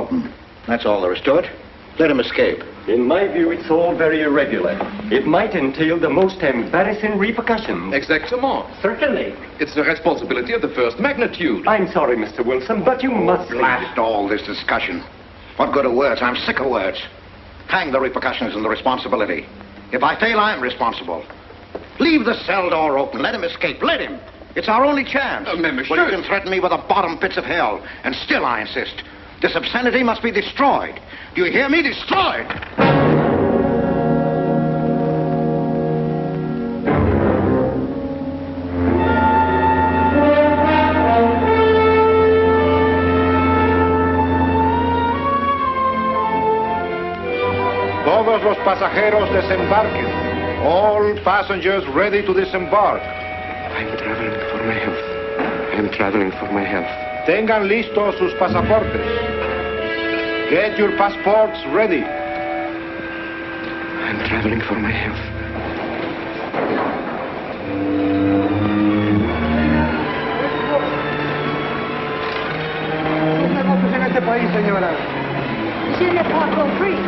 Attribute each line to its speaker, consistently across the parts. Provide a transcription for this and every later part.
Speaker 1: open. That's all there is to it. Let him escape.
Speaker 2: In my view, it's all very irregular. It might entail the most embarrassing repercussions.
Speaker 3: Exactement.
Speaker 2: Certainly.
Speaker 3: It's the responsibility of the first magnitude.
Speaker 2: I'm sorry, Mr. Wilson, but you must
Speaker 1: Blast all this discussion. What good are words? I'm sick of words. Hang the repercussions and the responsibility. If I fail, I'm responsible. Leave the cell door open. Let him escape. Let him. It's our only chance.
Speaker 3: Monsieur.
Speaker 1: Well, you can threaten me with the bottom pits of hell, and still I insist. This obscenity must be destroyed. Do you hear me? Destroyed!
Speaker 4: Todos los pasajeros desembarquen. All passengers ready to disembark.
Speaker 5: I'm traveling for my health. I'm traveling for my health.
Speaker 4: Tengan listos sus pasaportes. Get your passports ready.
Speaker 5: I'm traveling for my health.
Speaker 6: Je n'ai pas compris.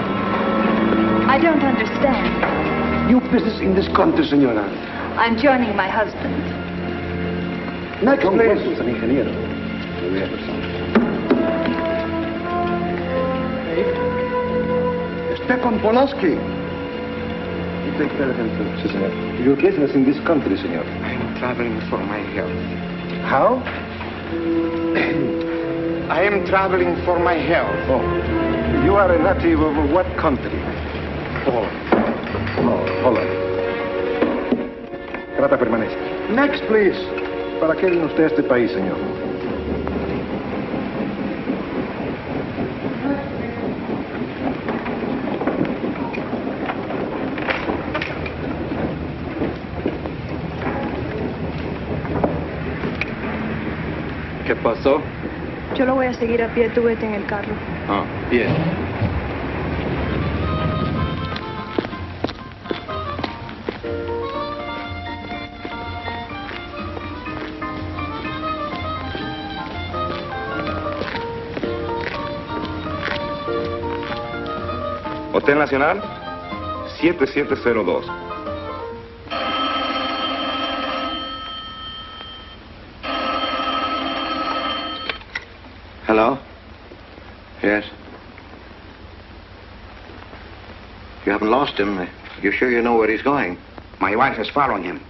Speaker 6: I don't understand.
Speaker 7: New business in this country, senora.
Speaker 6: I'm joining my husband.
Speaker 7: Next, please.
Speaker 4: San ingeniero.
Speaker 7: Stefan Polaski. You take care of him, too.
Speaker 4: Sí, señor. Your business in this country, señor.
Speaker 5: I'm traveling for my health.
Speaker 4: How?
Speaker 5: I am traveling for my health.
Speaker 4: Oh. You are a native of what country? Holland. Trata permanece.
Speaker 7: Next, please.
Speaker 4: ¿Para qué vino usted a este país, señor?
Speaker 3: ¿Qué pasó?
Speaker 6: Yo lo voy a seguir a pie, tú vete en el carro.
Speaker 3: Ah, bien.
Speaker 5: Hotel Nacional, 7702.
Speaker 1: Hello? Yes? You haven't lost him. You're sure you know where he's going?
Speaker 8: My wife is following him.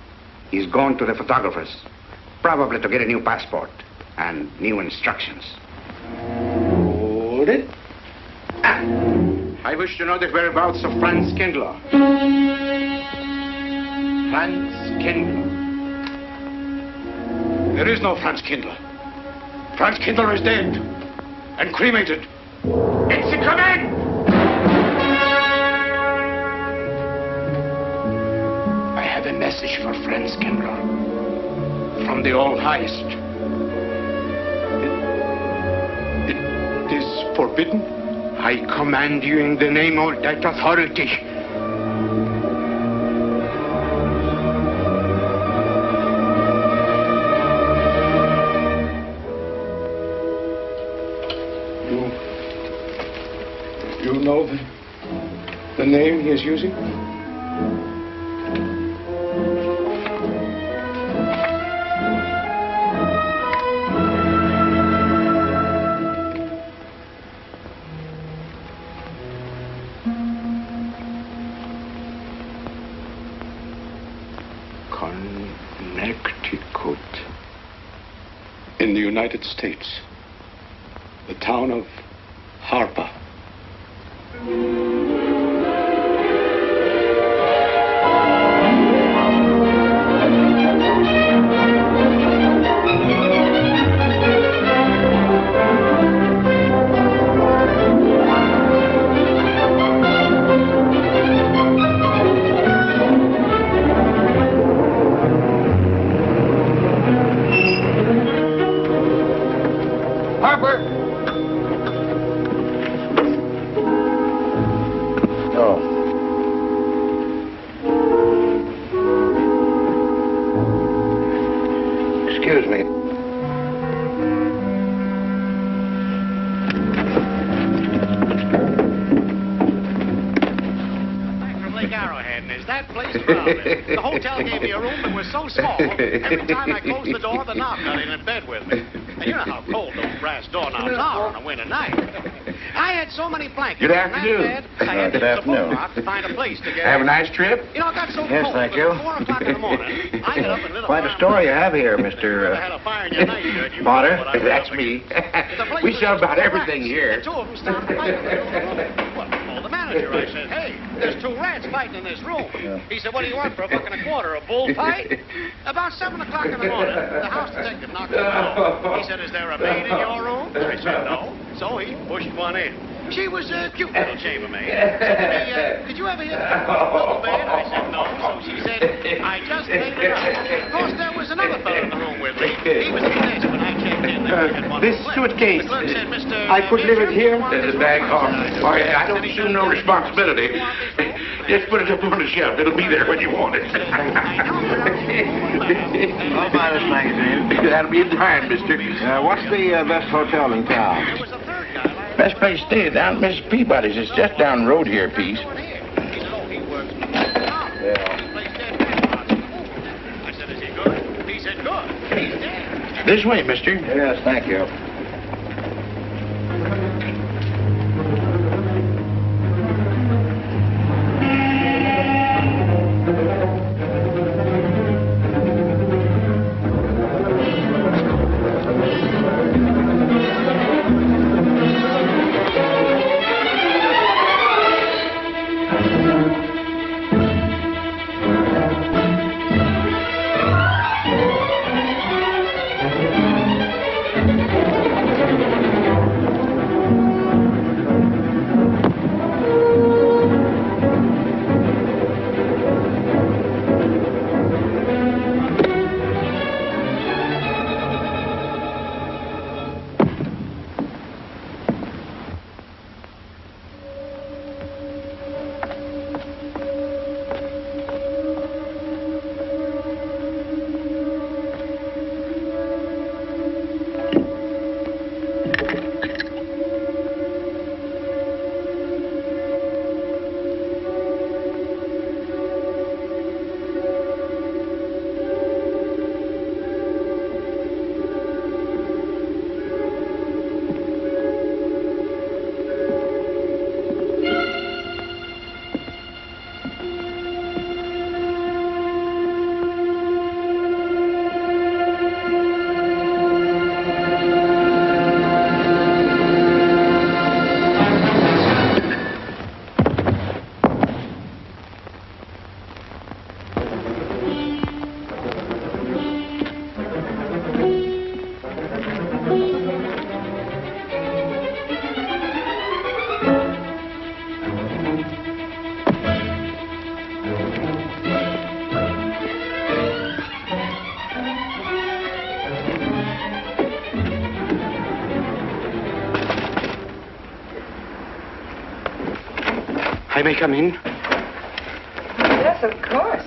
Speaker 8: He's gone to the photographer's, probably to get a new passport and new instructions.
Speaker 7: Hold it.
Speaker 8: I wish to know the whereabouts of Franz Kindler. Franz Kindler.
Speaker 4: There is no Franz Kindler. Franz Kindler is dead and cremated.
Speaker 8: It's a command! I have a message for Franz Kindler from the All-Highest.
Speaker 4: It is forbidden?
Speaker 8: I command you in the name of that authority.
Speaker 4: You know the name he is using?
Speaker 8: Connecticut.
Speaker 4: In the United States. The town of Harper.
Speaker 1: Excuse me. man, is that place crowded. The hotel gave me a room that was so small, every time I closed the door, the knob got in bed with me. And you know how cold those brass doorknobs are on a winter night. I had so many blankets
Speaker 4: Good
Speaker 1: in that
Speaker 4: afternoon.
Speaker 1: bed, I had to use a bookmark to find a place to get
Speaker 4: Have a
Speaker 1: in.
Speaker 4: nice trip?
Speaker 1: You know, it got so
Speaker 4: Yes,
Speaker 1: cold.
Speaker 4: thank
Speaker 1: it
Speaker 4: you.
Speaker 1: was 4 o'clock in the morning. I got up and lit a
Speaker 4: Quite a
Speaker 1: fire.
Speaker 4: story you have here,
Speaker 1: I
Speaker 4: Mr.
Speaker 1: had a fire in your night shirt. You
Speaker 4: Potter.
Speaker 1: know what I
Speaker 4: That's
Speaker 1: was
Speaker 4: me.
Speaker 1: The place
Speaker 4: We
Speaker 1: was
Speaker 4: sell about
Speaker 1: just
Speaker 4: everything
Speaker 1: rats.
Speaker 4: here.
Speaker 1: And 2 of them started fighting. Well, I told the manager, I said, hey, there's 2 rats fighting in this room. He said, what do you want for a buck and a quarter, a bullfight? About 7 o'clock in the morning, the house detective knocked on the door. He said, is there a maid in your room? I said, no. So he pushed one in. She was a cute little chambermaid. Said to me, did you ever hear the double bed? I said, no. So she said, I just made it up. Of course, there was another fellow in the room with me. He was at the desk when I checked in.
Speaker 4: This suitcase,
Speaker 1: The clerk said, Mr.
Speaker 4: I could leave it here?
Speaker 1: There's
Speaker 4: There's a bag off. Oh, yeah, I don't assume no responsibility. Just put it up on the shelf. It'll be there when you want it.
Speaker 7: I'll buy this magazine.
Speaker 4: That'll be in time, mister.
Speaker 7: What's the best hotel in town?
Speaker 1: There was a third guy.
Speaker 4: Best place to stay down at Mrs. Peabody's. It's just down the road here a piece.
Speaker 1: He said, oh, he works. I said, is he good? He said, good. He's dead.
Speaker 4: This way, mister.
Speaker 7: Yes, thank you.
Speaker 8: I may come in?
Speaker 6: Yes, of course.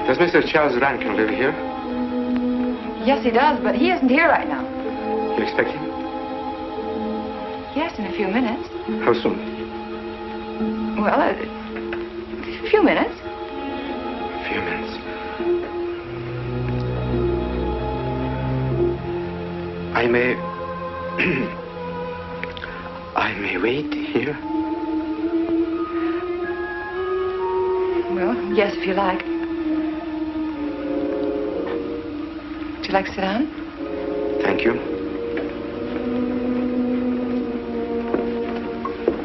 Speaker 8: Does Mr. Charles Rankin live here?
Speaker 6: Yes, he does, but he isn't here right now.
Speaker 8: You expect him?
Speaker 6: Yes, in a few minutes.
Speaker 8: How soon?
Speaker 6: Well, a few minutes.
Speaker 8: A few minutes. I may... I may wait here?
Speaker 6: Well, yes, if you like. Would you like to sit down?
Speaker 8: Thank you.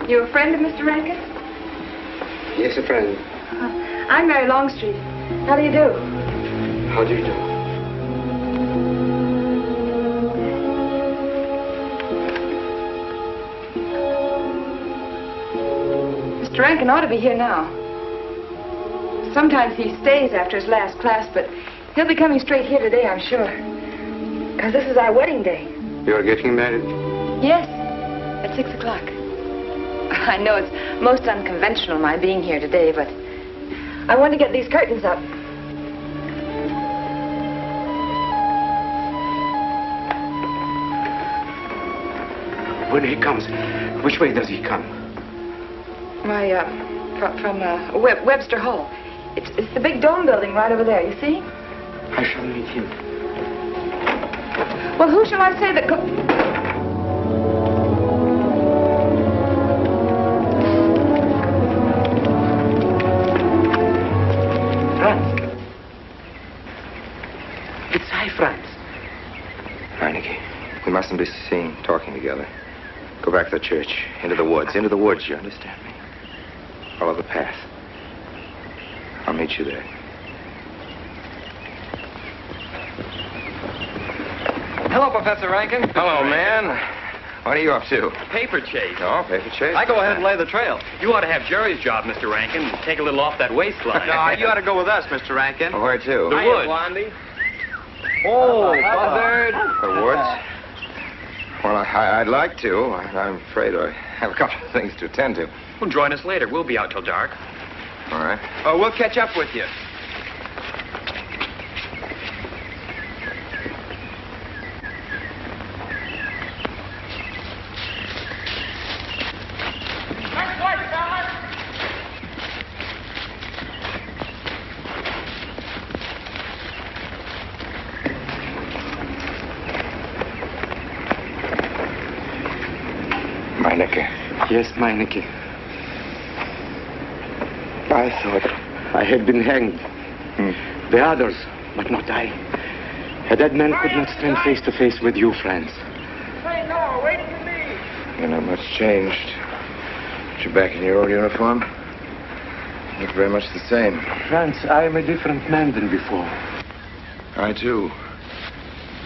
Speaker 6: You a friend of Mr. Rankin?
Speaker 8: Yes, a friend.
Speaker 6: I'm Mary Longstreet. How do you do?
Speaker 8: How do you do?
Speaker 6: Mr. Rankin ought to be here now. Sometimes he stays after his last class, but he'll be coming straight here today, I'm sure. Because this is our wedding day.
Speaker 8: You're getting married?
Speaker 6: Yes, at 6 o'clock. I know it's most unconventional, my being here today, but I want to get these curtains up.
Speaker 8: When he comes, which way does he come?
Speaker 6: Why, from Webster Hall. It's the big dome building right over there, you see?
Speaker 8: I shall meet him.
Speaker 6: Well, who shall I say that
Speaker 8: Franz. It's I, Franz.
Speaker 9: Heineke, we mustn't be seen talking together. Go back to the church, into the woods, you understand me? Follow the path. I'll meet you there.
Speaker 2: Hello, Professor Rankin.
Speaker 9: Hello, man. What are you up to?
Speaker 2: Paper chase.
Speaker 9: Oh, paper chase?
Speaker 2: I go ahead and lay the trail. You ought to have Jerry's job, Mr. Rankin. Take a little off that waistline.
Speaker 10: No, you ought to go with us, Mr. Rankin.
Speaker 9: Oh, where to?
Speaker 2: The woods.
Speaker 10: Blondie.
Speaker 2: Oh, Buzzard.
Speaker 9: The woods? Well, I'd like to. I'm afraid I have a couple of things to attend to.
Speaker 2: Well, join us later. We'll be out till dark.
Speaker 9: All right.
Speaker 10: Oh, we'll catch up with you.
Speaker 9: Meineke.
Speaker 8: Yes, Meineke. I thought I had been hanged. The others, but not I. A dead man could not stand face to face with you, Franz.
Speaker 4: Say no, wait for me.
Speaker 9: You're not much changed. But you're back in your old uniform. You look very much the same.
Speaker 8: Franz, I am a different man than before.
Speaker 9: I, too.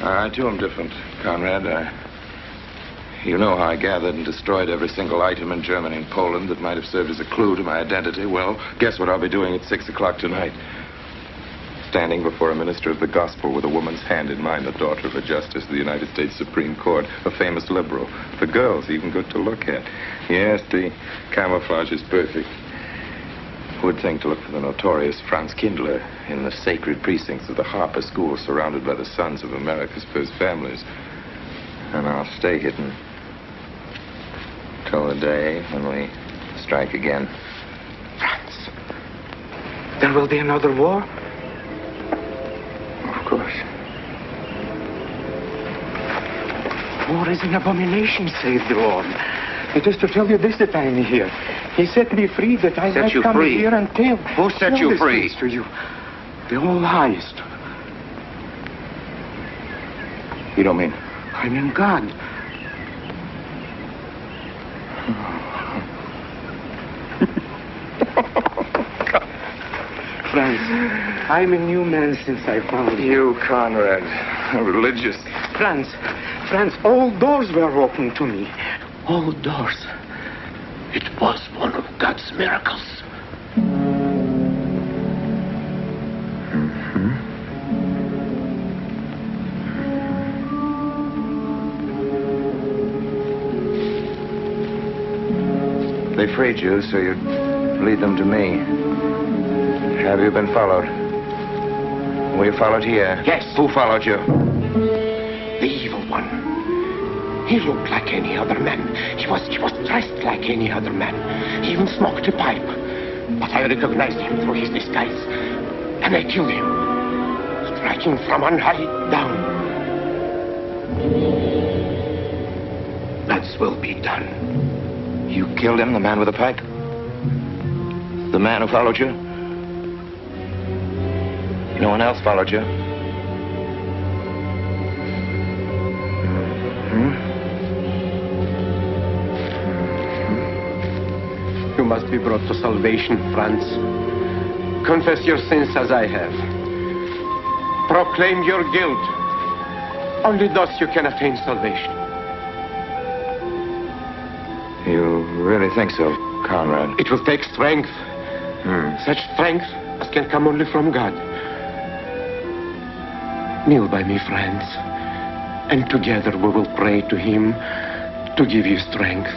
Speaker 9: I, too, am different, Conrad. You know how I gathered and destroyed every single item in Germany and Poland that might have served as a clue to my identity. Well, guess what I'll be doing at 6 o'clock tonight? Standing before a minister of the gospel with a woman's hand in mine, the daughter of a justice of the United States Supreme Court, a famous liberal. The girl's even good to look at. Yes, the camouflage is perfect. Who would think to look for the notorious Franz Kindler in the sacred precincts of the Harper School, surrounded by the sons of America's first families? And I'll stay hidden till the day when we strike again.
Speaker 8: Franz, there will be another war?
Speaker 9: Of course.
Speaker 8: War is an abomination, saith the Lord. It is to tell you this that I am here. He set me free that I might come here and tell.
Speaker 9: Who set you free?
Speaker 8: To you. The all highest.
Speaker 9: You don't mean?
Speaker 8: I mean God. Franz, I'm a new man since I found you.
Speaker 9: You, Conrad, religious.
Speaker 8: Franz, all doors were open to me. All doors. It was one of God's miracles.
Speaker 9: They freed you, so you'd lead them to me. Have you been followed? Were you followed here?
Speaker 8: Yes.
Speaker 9: Who followed you?
Speaker 8: The evil one. He looked like any other man. He was dressed like any other man. He even smoked a pipe. But I recognized him through his disguise. And I killed him. Striking from on high down. God's will be done.
Speaker 9: You killed him, the man with the pipe? The man who followed you? No one else followed you?
Speaker 8: You must be brought to salvation, Franz. Confess your sins as I have. Proclaim your guilt. Only thus you can attain salvation.
Speaker 9: You really think so, Conrad?
Speaker 8: It will take strength. Such strength as can come only from God. Kneel by me, friends, and together we will pray to Him to give you strength.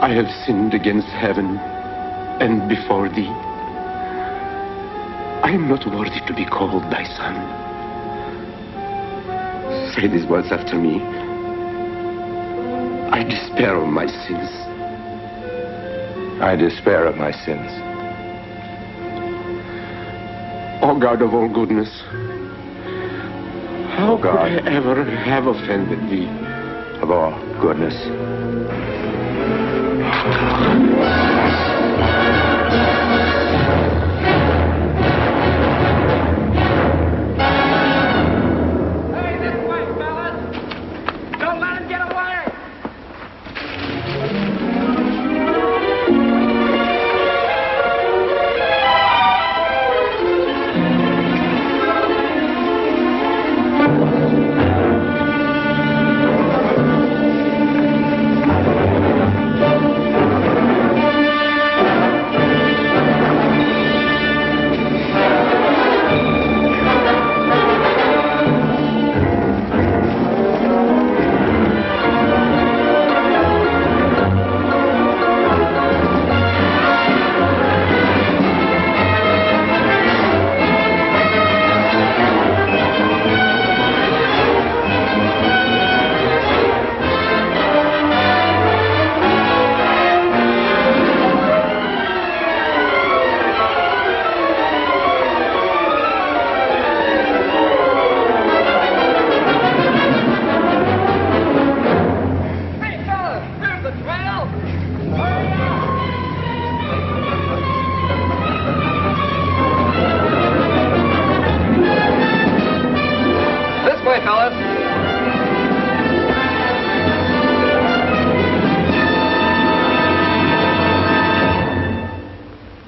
Speaker 8: I have sinned against heaven and before thee. I am not worthy to be called thy son.
Speaker 5: say these words after me. I despair of my sins.
Speaker 9: I despair of my sins.
Speaker 5: O God of all goodness, how could
Speaker 9: God.
Speaker 5: I ever have offended thee?
Speaker 9: Of all goodness.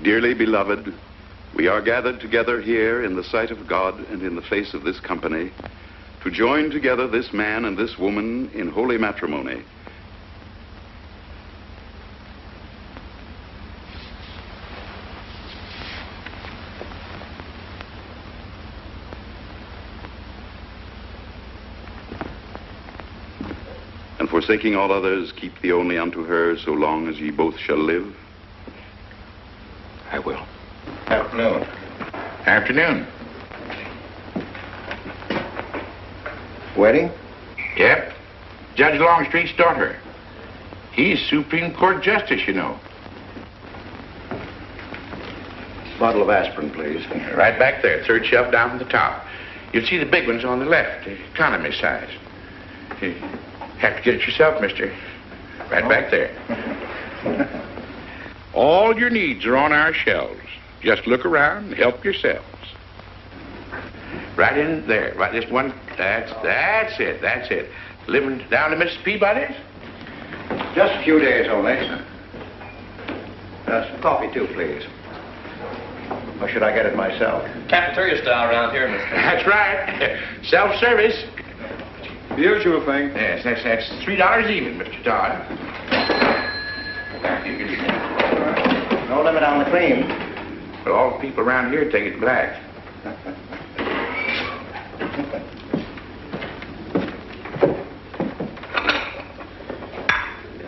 Speaker 11: Dearly beloved, we are gathered together here in the sight of God and in the face of this company to join together this man and this woman in holy matrimony. And forsaking all others, keep thee only unto her so long as ye both shall live.
Speaker 1: I will. Afternoon.
Speaker 4: Afternoon.
Speaker 1: Wedding?
Speaker 4: Yep. Judge Longstreet's daughter. He's Supreme Court Justice, you know.
Speaker 1: Bottle of aspirin, please.
Speaker 4: Right back there, third shelf down from the top. You'll see the big ones on the left, the economy size. You have to get it yourself, mister. Right back there. All your needs are on our shelves. Just look around and help yourselves. Right in there. Right this one. That's it. That's it. Living down to Mrs. Peabody's?
Speaker 1: Just a few days only. Some coffee, too, please. Or should I get it myself?
Speaker 10: Cafeteria style around here, mister.
Speaker 4: That's right. Self-service.
Speaker 7: Usual thing.
Speaker 4: Yes, that's $3 even, Mr. Todd. You can...
Speaker 1: No limit on the cream.
Speaker 4: But all the people around here take it black.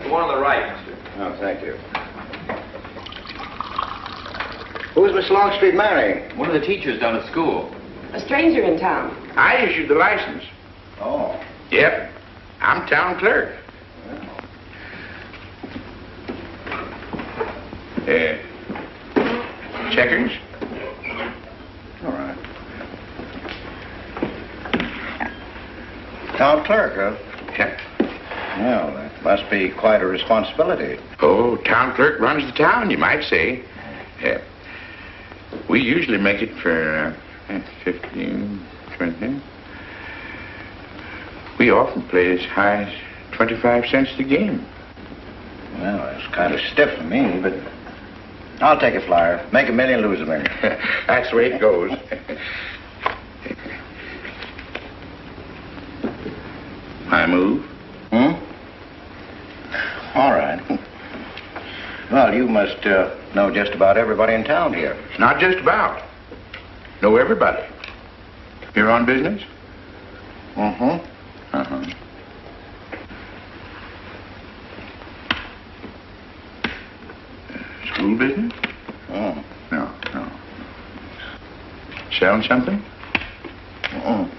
Speaker 10: The one on the right, mister.
Speaker 1: Oh, thank you. Who's Miss Longstreet marrying?
Speaker 10: One of the teachers down at school.
Speaker 6: A stranger in town.
Speaker 4: I issued the license.
Speaker 1: Oh.
Speaker 4: Yep. I'm town clerk. Checkers?
Speaker 1: All right. Town clerk, huh?
Speaker 4: Yep.
Speaker 1: Well, that must be quite a responsibility.
Speaker 4: Oh, town clerk runs the town, you might say. We usually make it for 15, 20. We often play as high as 25 cents a game.
Speaker 1: Well, that's kind of stiff for me, but I'll take a flyer. Make $1 million, lose $1 million.
Speaker 4: That's the way it goes. I move.
Speaker 1: All right. Well, you must know just about everybody in town here.
Speaker 4: Not just about. Know everybody. You're on business?
Speaker 1: Mm-hmm.
Speaker 4: Uh-huh. School business?
Speaker 1: Oh.
Speaker 4: No. Selling something?
Speaker 1: Mm-mm.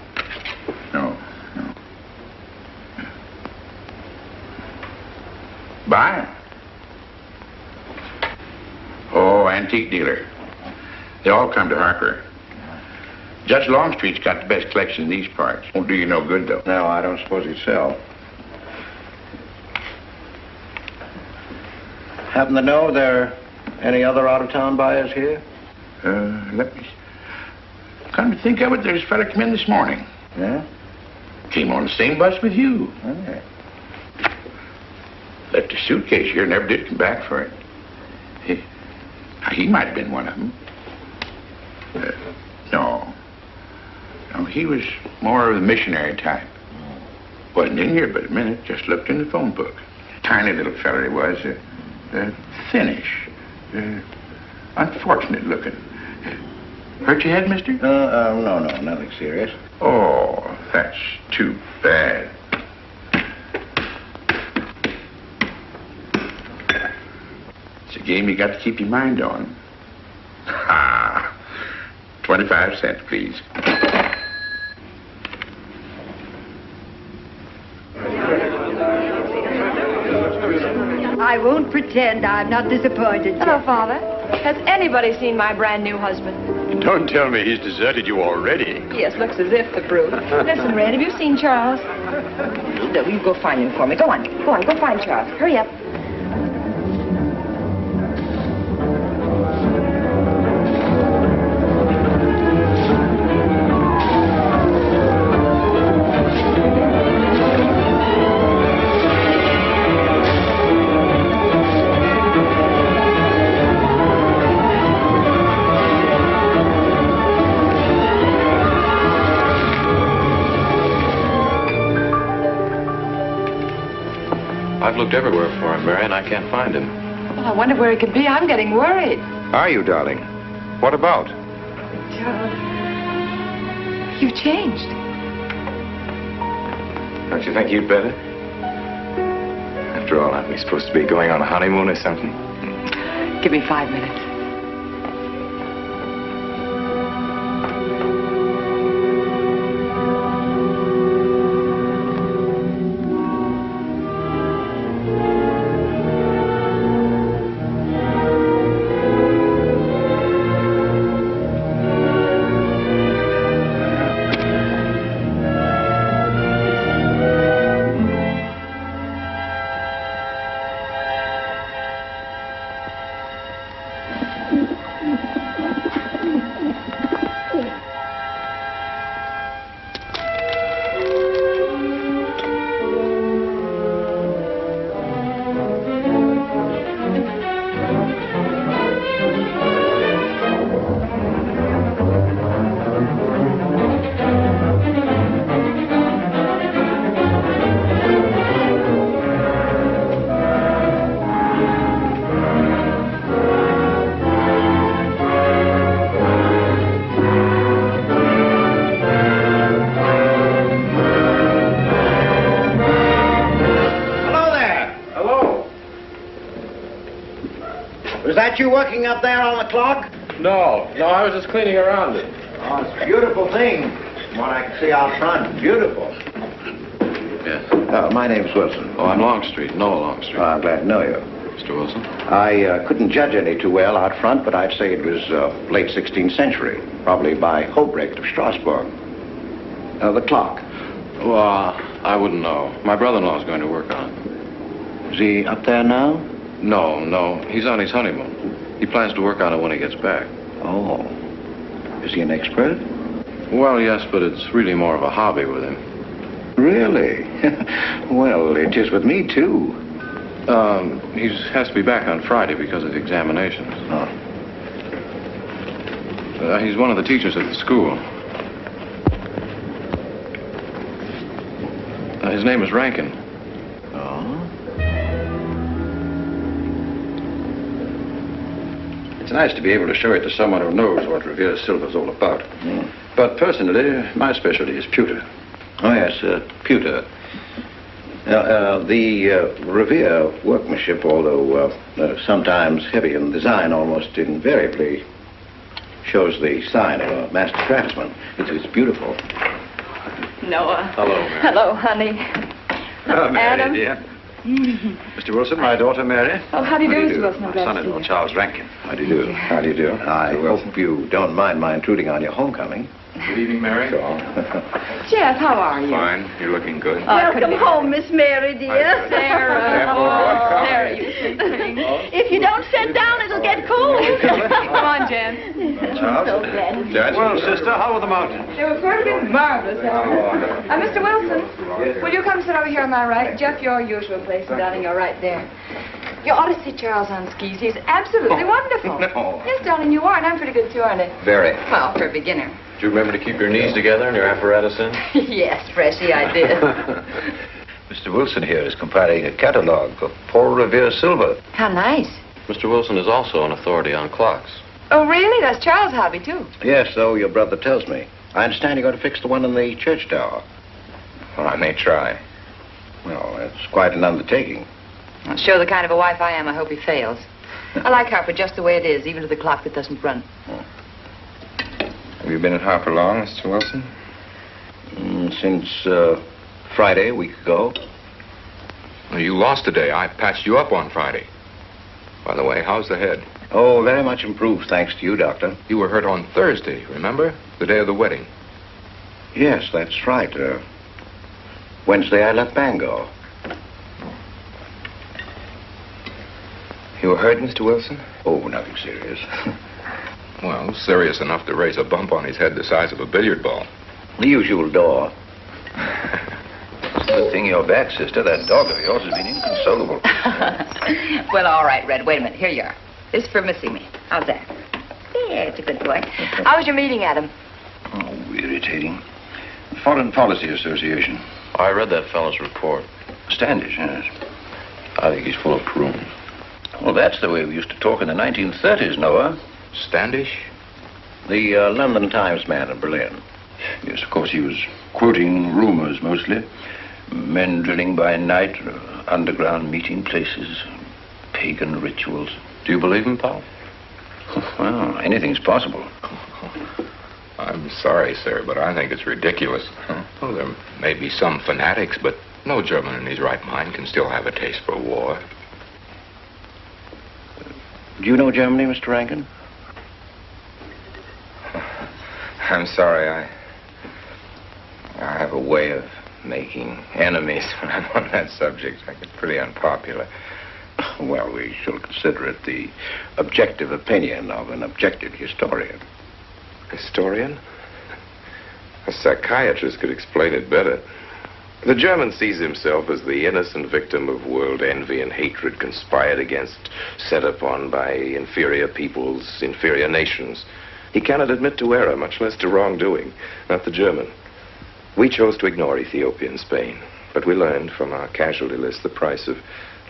Speaker 4: No. Buy 'em. Oh, antique dealer. They all come to Harper. Judge Longstreet's got the best collection in these parts. Won't do you no good, though.
Speaker 1: No, I don't suppose he'd sell. Happen to know there are any other out-of-town buyers here?
Speaker 4: Let me... Come to think of it, there's a fella come in this morning.
Speaker 1: Yeah?
Speaker 4: Came on the same bus with you.
Speaker 1: Okay.
Speaker 4: Left his suitcase here, never did come back for it. He might have been one of them. No. No, he was more of the missionary type. Wasn't in here but a minute, just looked in the phone book. Tiny little fella he was, thinnish, unfortunate looking. Hurt your head, mister?
Speaker 1: No, nothing serious.
Speaker 4: Oh, that's too bad. It's a game you got to keep your mind on. Ha! 25 cents, please.
Speaker 12: I won't pretend I'm not disappointed.
Speaker 6: Hello, Father. Has anybody seen my brand new husband?
Speaker 13: Don't tell me he's deserted you already.
Speaker 6: Yes, looks as if, the brute. Listen, Red, have you seen Charles? No, you go find him for me. Go on, go find Charles. Hurry up.
Speaker 3: I've looked everywhere for him, Mary, and I can't find him.
Speaker 6: Oh, I wonder where he could be. I'm getting worried.
Speaker 9: Are you, darling? What about?
Speaker 6: Charles, you've changed.
Speaker 3: Don't you think you'd better? After all, aren't we supposed to be going on a honeymoon or something?
Speaker 6: Give me 5 minutes.
Speaker 1: Was that you working up there on the clock?
Speaker 3: No, I was just cleaning around it.
Speaker 1: Oh, it's a beautiful thing. From what I can see out front, beautiful.
Speaker 3: Yes.
Speaker 1: My name's Wilson.
Speaker 3: Oh, I'm Longstreet, Noah Longstreet.
Speaker 1: I'm glad to know you.
Speaker 3: Mr. Wilson?
Speaker 1: I couldn't judge any too well out front, but I'd say it was late 16th century, probably by Hobrecht of Strasbourg. The clock.
Speaker 3: Well, I wouldn't know. My brother-in-law's going to work on it.
Speaker 1: Is he up there now?
Speaker 3: No. He's on his honeymoon. He plans to work on it when he gets back.
Speaker 1: Oh. Is he an expert?
Speaker 3: Well, yes, but it's really more of a hobby with him.
Speaker 1: Really? Well, it is with me, too.
Speaker 3: He has to be back on Friday because of the examinations.
Speaker 1: Oh.
Speaker 3: He's one of the teachers at the school. His name is Rankin.
Speaker 1: Oh?
Speaker 14: It's nice to be able to show it to someone who knows what Revere Silver's all about.
Speaker 1: Mm.
Speaker 14: But personally, my specialty is pewter.
Speaker 1: Oh, yes, pewter. The Revere workmanship, although sometimes heavy in design, almost invariably shows the sign of a master craftsman. It's beautiful.
Speaker 6: Noah.
Speaker 3: Hello, Mary.
Speaker 6: Hello, honey.
Speaker 14: Mary,
Speaker 6: Adam.
Speaker 14: dear. Mr. Wilson, my daughter Mary.
Speaker 6: Oh, how do you do, Mr. Wilson? I'm
Speaker 14: My
Speaker 6: glad to
Speaker 14: son-in-law,
Speaker 6: see you.
Speaker 14: Charles Rankin.
Speaker 3: How do you do?
Speaker 14: How do you do? I hope you don't mind my intruding on your homecoming.
Speaker 3: Good evening, Mary.
Speaker 6: Jeff, how are you?
Speaker 3: Fine. You're looking good.
Speaker 12: Welcome home, Miss Mary, dear.
Speaker 6: Sarah. Oh, Sarah, you sweet thing.
Speaker 12: If you don't sit down, it'll get cold.
Speaker 6: Come on, Jen.
Speaker 14: Charles?
Speaker 12: So glad.
Speaker 14: Well, sister, how were the mountains?
Speaker 6: They were perfectly marvelous. Mr. Wilson, will you come sit over here on my right? Jeff, your usual place, and darling, you're right there. You ought to see Charles on skis. He's absolutely wonderful.
Speaker 3: No.
Speaker 6: Yes, darling, you are, and I'm pretty good too, aren't I?
Speaker 3: Very.
Speaker 6: Well, for a beginner.
Speaker 3: Do you remember to keep your knees together and your apparatus in?
Speaker 6: Yes, Freshy, I did.
Speaker 14: Mr. Wilson here is compiling a catalogue of Paul Revere silver.
Speaker 6: How nice.
Speaker 3: Mr. Wilson is also an authority on clocks.
Speaker 6: Oh, really? That's Charles' hobby, too.
Speaker 14: Yes, so your brother tells me. I understand you're going to fix the one in the church tower.
Speaker 3: Well, I may try.
Speaker 14: Well, that's quite an undertaking.
Speaker 6: Well, show the kind of a wife I am, I hope he fails. I like Harper just the way it is, even to the clock that doesn't run.
Speaker 3: Have you been at Harper long, Mr. Wilson?
Speaker 14: Since Friday, a week ago.
Speaker 15: Well, you lost today. I patched you up on Friday. By the way, how's the head?
Speaker 14: Oh, very much improved, thanks to you, Doctor.
Speaker 15: You were hurt on Thursday, remember? The day of the wedding.
Speaker 14: Yes, that's right. Wednesday, I left Bangor.
Speaker 15: You were hurt, Mr. Wilson?
Speaker 14: Oh, nothing serious.
Speaker 15: Well, serious enough to raise a bump on his head the size of a billiard ball.
Speaker 14: The usual door. Good thing you're back, sister. That dog of yours has been inconsolable.
Speaker 6: Well, all right, Red. Wait a minute. Here you are. This is for missing me. How's that? Yeah, it's a good boy. How was your meeting, Adam?
Speaker 14: Oh, irritating. Foreign Policy Association.
Speaker 3: I read that fellow's report.
Speaker 14: Standish, yes.
Speaker 3: I think he's full of prunes.
Speaker 14: Well, that's the way we used to talk in the 1930s, Noah.
Speaker 15: Standish?
Speaker 14: The London Times man in Berlin. Yes, of course, he was quoting rumors mostly. Men drilling by night, underground meeting places, pagan rituals.
Speaker 3: Do you believe him, Paul?
Speaker 14: Well, anything's possible.
Speaker 15: I'm sorry, sir, but I think it's ridiculous. Oh, there may be some fanatics, but no German in his right mind can still have a taste for war.
Speaker 14: Do you know Germany, Mr. Rankin?
Speaker 3: I'm sorry, I have a way of making enemies when I'm on that subject. I get pretty unpopular.
Speaker 14: Well, we shall consider it the objective opinion of an objective historian.
Speaker 3: Historian? A psychiatrist could explain it better. The German sees himself as the innocent victim of world envy and hatred conspired against, set upon by inferior peoples, inferior nations. He cannot admit to error, much less to wrongdoing. Not the German. We chose to ignore Ethiopia and Spain, but we learned from our casualty list the price of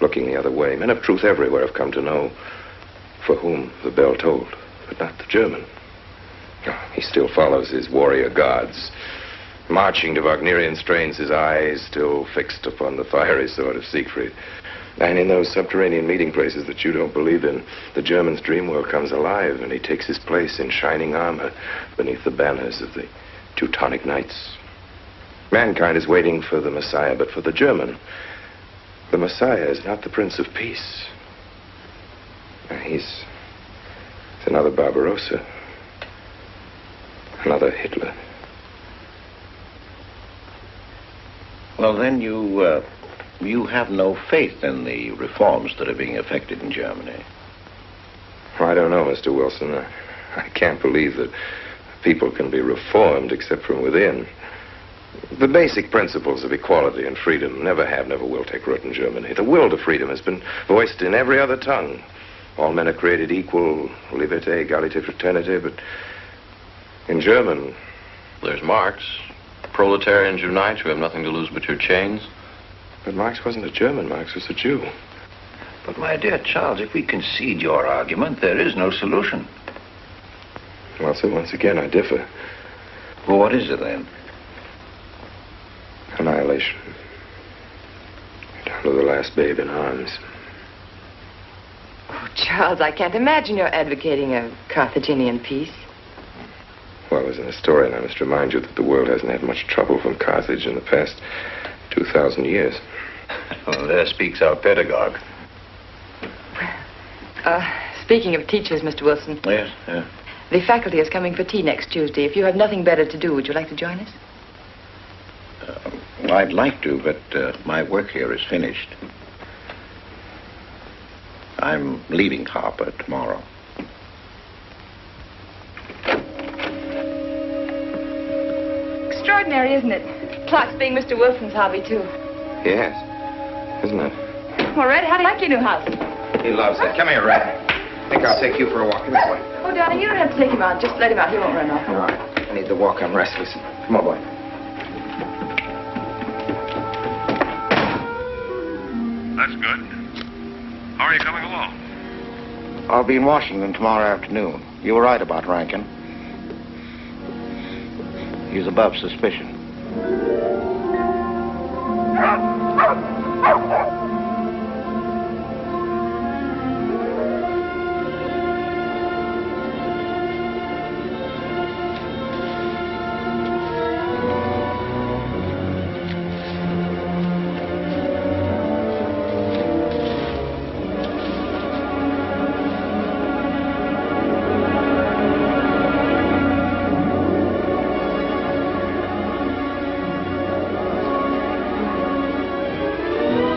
Speaker 3: looking the other way. Men of truth everywhere have come to know for whom the bell tolled, but not the German. He still follows his warrior gods, marching to Wagnerian strains, his eyes still fixed upon the fiery sword of Siegfried. And in those subterranean meeting places that you don't believe in, the German's dream world comes alive, and he takes his place in shining armor beneath the banners of the Teutonic Knights. Mankind is waiting for the Messiah, but for the German, the Messiah is not the Prince of Peace. He's another Barbarossa, another Hitler.
Speaker 14: Well, then you have no faith in the reforms that are being effected in Germany.
Speaker 3: I don't know, Mr. Wilson. I can't believe that people can be reformed except from within. The basic principles of equality and freedom never have, never will take root in Germany. The will to freedom has been voiced in every other tongue. All men are created equal, liberté, égalité, fraternité, but in German...
Speaker 16: There's Marx. Proletarians unite, you have nothing to lose but your chains.
Speaker 3: But Marx wasn't a German, Marx was a Jew.
Speaker 14: But, my dear Charles, if we concede your argument, there is no solution.
Speaker 3: Well, so once again, I differ.
Speaker 14: Well, what is it, then?
Speaker 3: Annihilation. Down to the last babe in arms.
Speaker 6: Oh, Charles, I can't imagine you're advocating a Carthaginian peace.
Speaker 3: Well, as an historian, I must remind you that the world hasn't had much trouble from Carthage in the past 2,000 years.
Speaker 14: Well, there speaks our pedagogue.
Speaker 6: Speaking of teachers, Mr. Wilson.
Speaker 14: Yes, yeah.
Speaker 6: The faculty is coming for tea next Tuesday. If you have nothing better to do, would you like to join us?
Speaker 14: I'd like to, but my work here is finished. I'm leaving Harper tomorrow.
Speaker 6: Extraordinary, isn't it? Clocks being Mr. Wilson's hobby, too.
Speaker 3: Yes, isn't it?
Speaker 6: Well, Red, how do you like your new house?
Speaker 3: He loves it. Come here, Red. I think I'll take you for a walk. Come here, boy.
Speaker 6: Oh, darling, you don't have to take him out. Just let him out. He won't run off.
Speaker 3: All right. I need the walk. I'm restless. Come on, boy.
Speaker 17: That's good. How are you coming along?
Speaker 1: I'll be in Washington tomorrow afternoon. You were right about Rankin. He's above suspicion.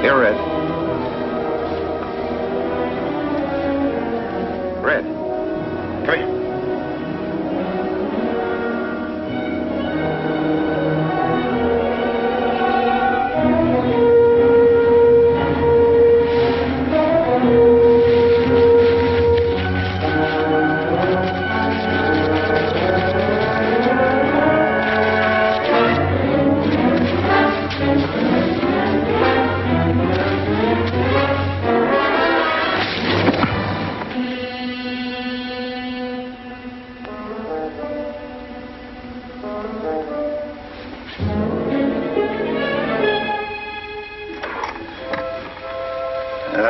Speaker 3: Here, Red. Red. Come here.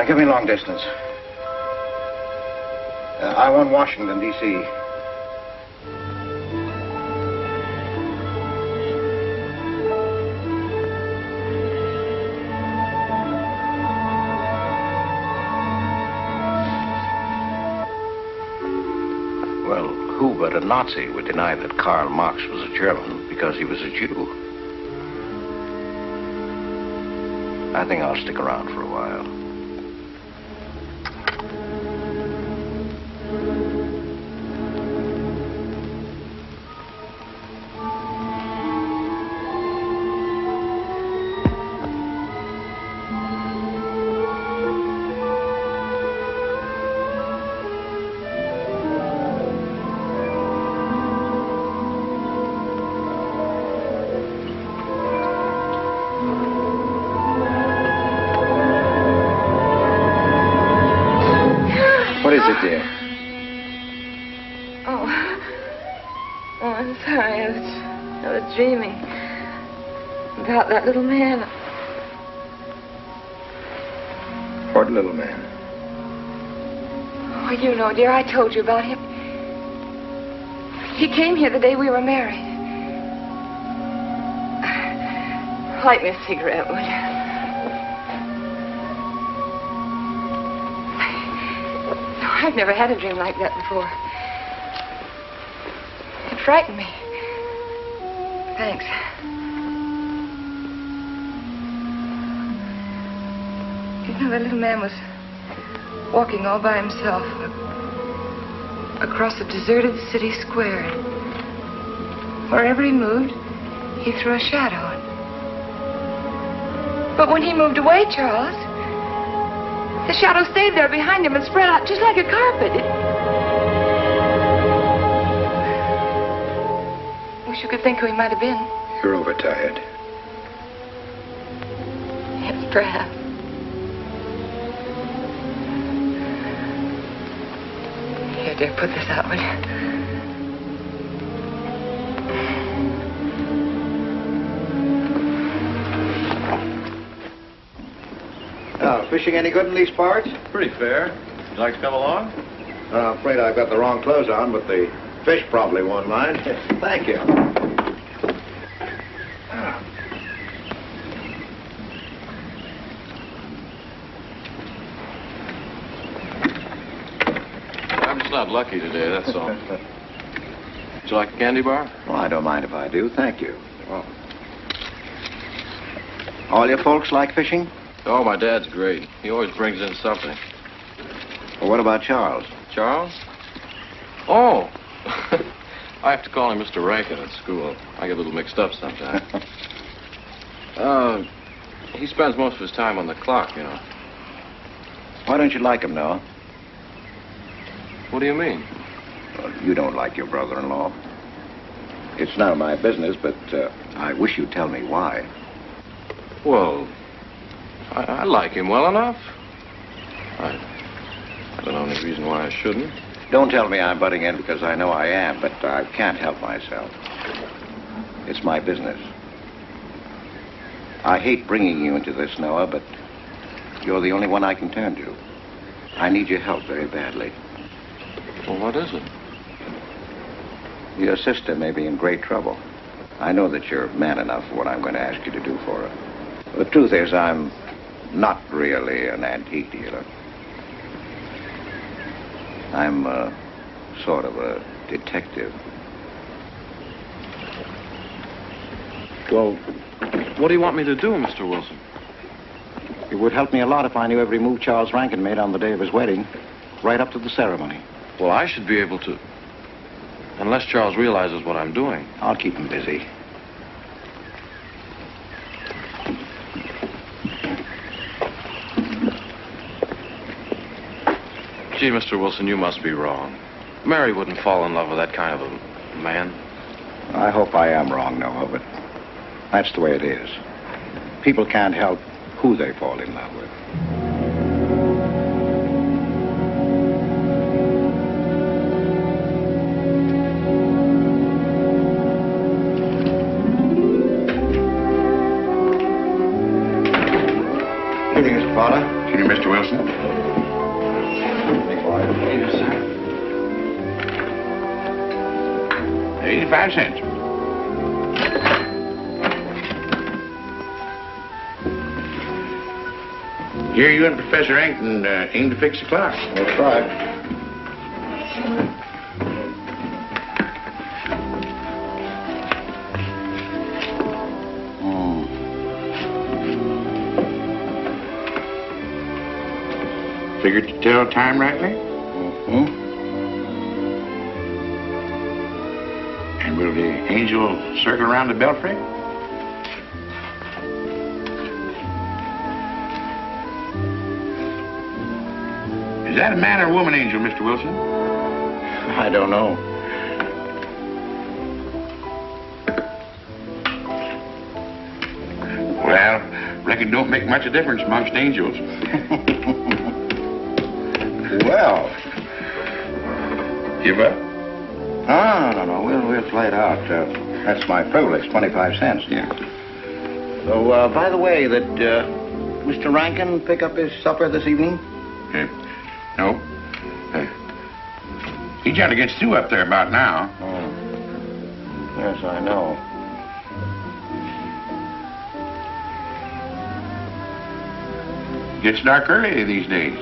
Speaker 1: Give me long distance. I want Washington, D.C.
Speaker 14: Well, who but a Nazi would deny that Karl Marx was a German because he was a Jew? I think I'll stick around for a while.
Speaker 1: What is it, dear?
Speaker 6: Oh, I'm sorry. I was dreaming about that little man.
Speaker 1: What little man?
Speaker 6: Oh, you know, dear, I told you about him. He came here the day we were married. Light me a cigarette, would you? I've never had a dream like that before. It frightened me. Thanks. You know, that little man was walking all by himself across a deserted city square. Wherever he moved, he threw a shadow. But when he moved away, Charles, the shadow stayed there behind him and spread out just like a carpet. Wish you could think who he might have been.
Speaker 1: You're overtired.
Speaker 6: Yes, perhaps. Here, dear, put this out, will you?
Speaker 1: Fishing any good in these parts?
Speaker 10: Pretty fair. Would you like to come along?
Speaker 1: I'm afraid I've got the wrong clothes on, but the fish probably won't mind. Thank you.
Speaker 16: got lucky today, that's all. Would you like a candy bar?
Speaker 1: Well, I don't mind if I do. Thank you. Well, all your folks like fishing?
Speaker 16: Oh, my dad's great. He always brings in something.
Speaker 1: Well, what about Charles?
Speaker 16: Charles? Oh! I have to call him Mr. Rankin at school. I get a little mixed up sometimes. He spends most of his time on the clock, you know.
Speaker 1: Why don't you like him, Noah?
Speaker 16: What do you mean?
Speaker 1: Well, you don't like your brother-in-law. It's none of my business, but I wish you'd tell me why.
Speaker 16: Well, I like him well enough. I don't know any reason why I shouldn't.
Speaker 1: Don't tell me I'm butting in because I know I am, but I can't help myself. It's my business. I hate bringing you into this, Noah, but you're the only one I can turn to. I need your help very badly.
Speaker 16: Well, what is it?
Speaker 1: Your sister may be in great trouble. I know that you're man enough for what I'm going to ask you to do for her. The truth is, I'm not really an antique dealer. I'm sort of a detective.
Speaker 16: Well, what do you want me to do, Mr. Wilson?
Speaker 1: It would help me a lot if I knew every move Charles Rankin made on the day of his wedding, right up to the ceremony.
Speaker 16: Well, I should be able to. Unless Charles realizes what I'm doing.
Speaker 1: I'll keep him busy.
Speaker 16: Gee, Mr. Wilson, you must be wrong. Mary wouldn't fall in love with that kind of a man.
Speaker 1: I hope I am wrong, Noah, but that's the way it is. People can't help who they fall in love with. Good evening, Mr. Potter.
Speaker 4: Good evening, Mr. Wilson.
Speaker 1: Big boy.
Speaker 4: Yes, sir. 85 cents. Here you and Professor Ankton aim to fix the clock.
Speaker 1: We'll try.
Speaker 4: Figured to tell time rightly?
Speaker 1: Mm-hmm.
Speaker 4: And will the angel circle around the belfry? Is that a man or a woman angel, Mr. Wilson?
Speaker 1: I don't know.
Speaker 4: Well, reckon don't make much of a difference amongst angels.
Speaker 1: Well.
Speaker 4: Give up?
Speaker 1: No. We'll play it out. That's my privilege, 25 cents.
Speaker 4: Yeah.
Speaker 1: So, by the way, did Mr. Rankin pick up his supper this evening?
Speaker 4: No. He tried to get Sue up there about now.
Speaker 1: Oh. Yes, I know.
Speaker 4: Gets dark early these days.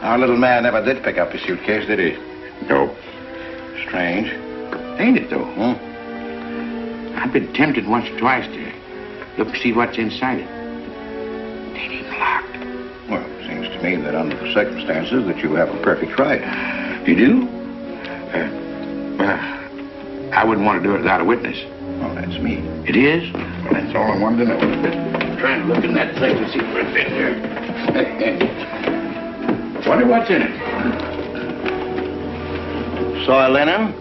Speaker 1: Our little man never did pick up his suitcase, did he?
Speaker 4: No.
Speaker 1: Strange.
Speaker 4: Ain't it, though? I've been tempted once or twice to look to see what's inside it. Ain't even locked.
Speaker 1: Well, it seems to me that under the circumstances that you have a perfect right.
Speaker 4: You do? Well, I wouldn't want to do it without a witness.
Speaker 1: Well, that's me.
Speaker 4: It is? Well, that's all I wanted to know. I'm trying to look in that thing to see what it's in here. Wonder what's in it.
Speaker 1: Soil linen.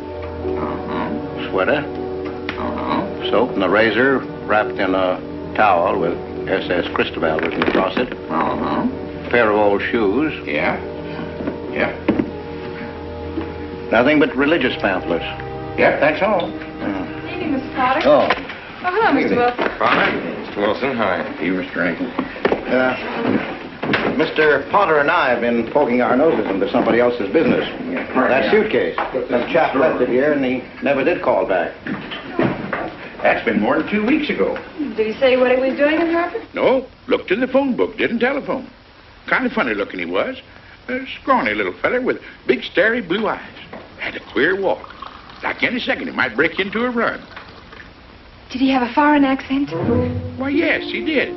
Speaker 1: Sweater. Soap and a razor wrapped in a towel with SS Cristobal written across it. A pair of old shoes.
Speaker 4: Yeah.
Speaker 1: Nothing but religious pamphlets.
Speaker 4: Yep, that's all.
Speaker 6: Good evening, Mr. Potter.
Speaker 1: Oh.
Speaker 6: Oh, hello, Mr. Wilson.
Speaker 1: Potter?
Speaker 9: Wilson. Hi.
Speaker 4: You, Mr. Rankin.
Speaker 1: Mr. Potter and I have been poking our noses into somebody else's business. That suitcase. Some chap left it here, and he never did call back.
Speaker 4: That's been more than 2 weeks ago.
Speaker 6: Did he say what he was doing in Harvard?
Speaker 4: No, looked in the phone book, didn't telephone. Kind of funny looking he was. A scrawny little feller with big, starry blue eyes. Had a queer walk. Like any second, he might break into a run.
Speaker 6: Did he have a foreign accent?
Speaker 4: Why, yes, he did.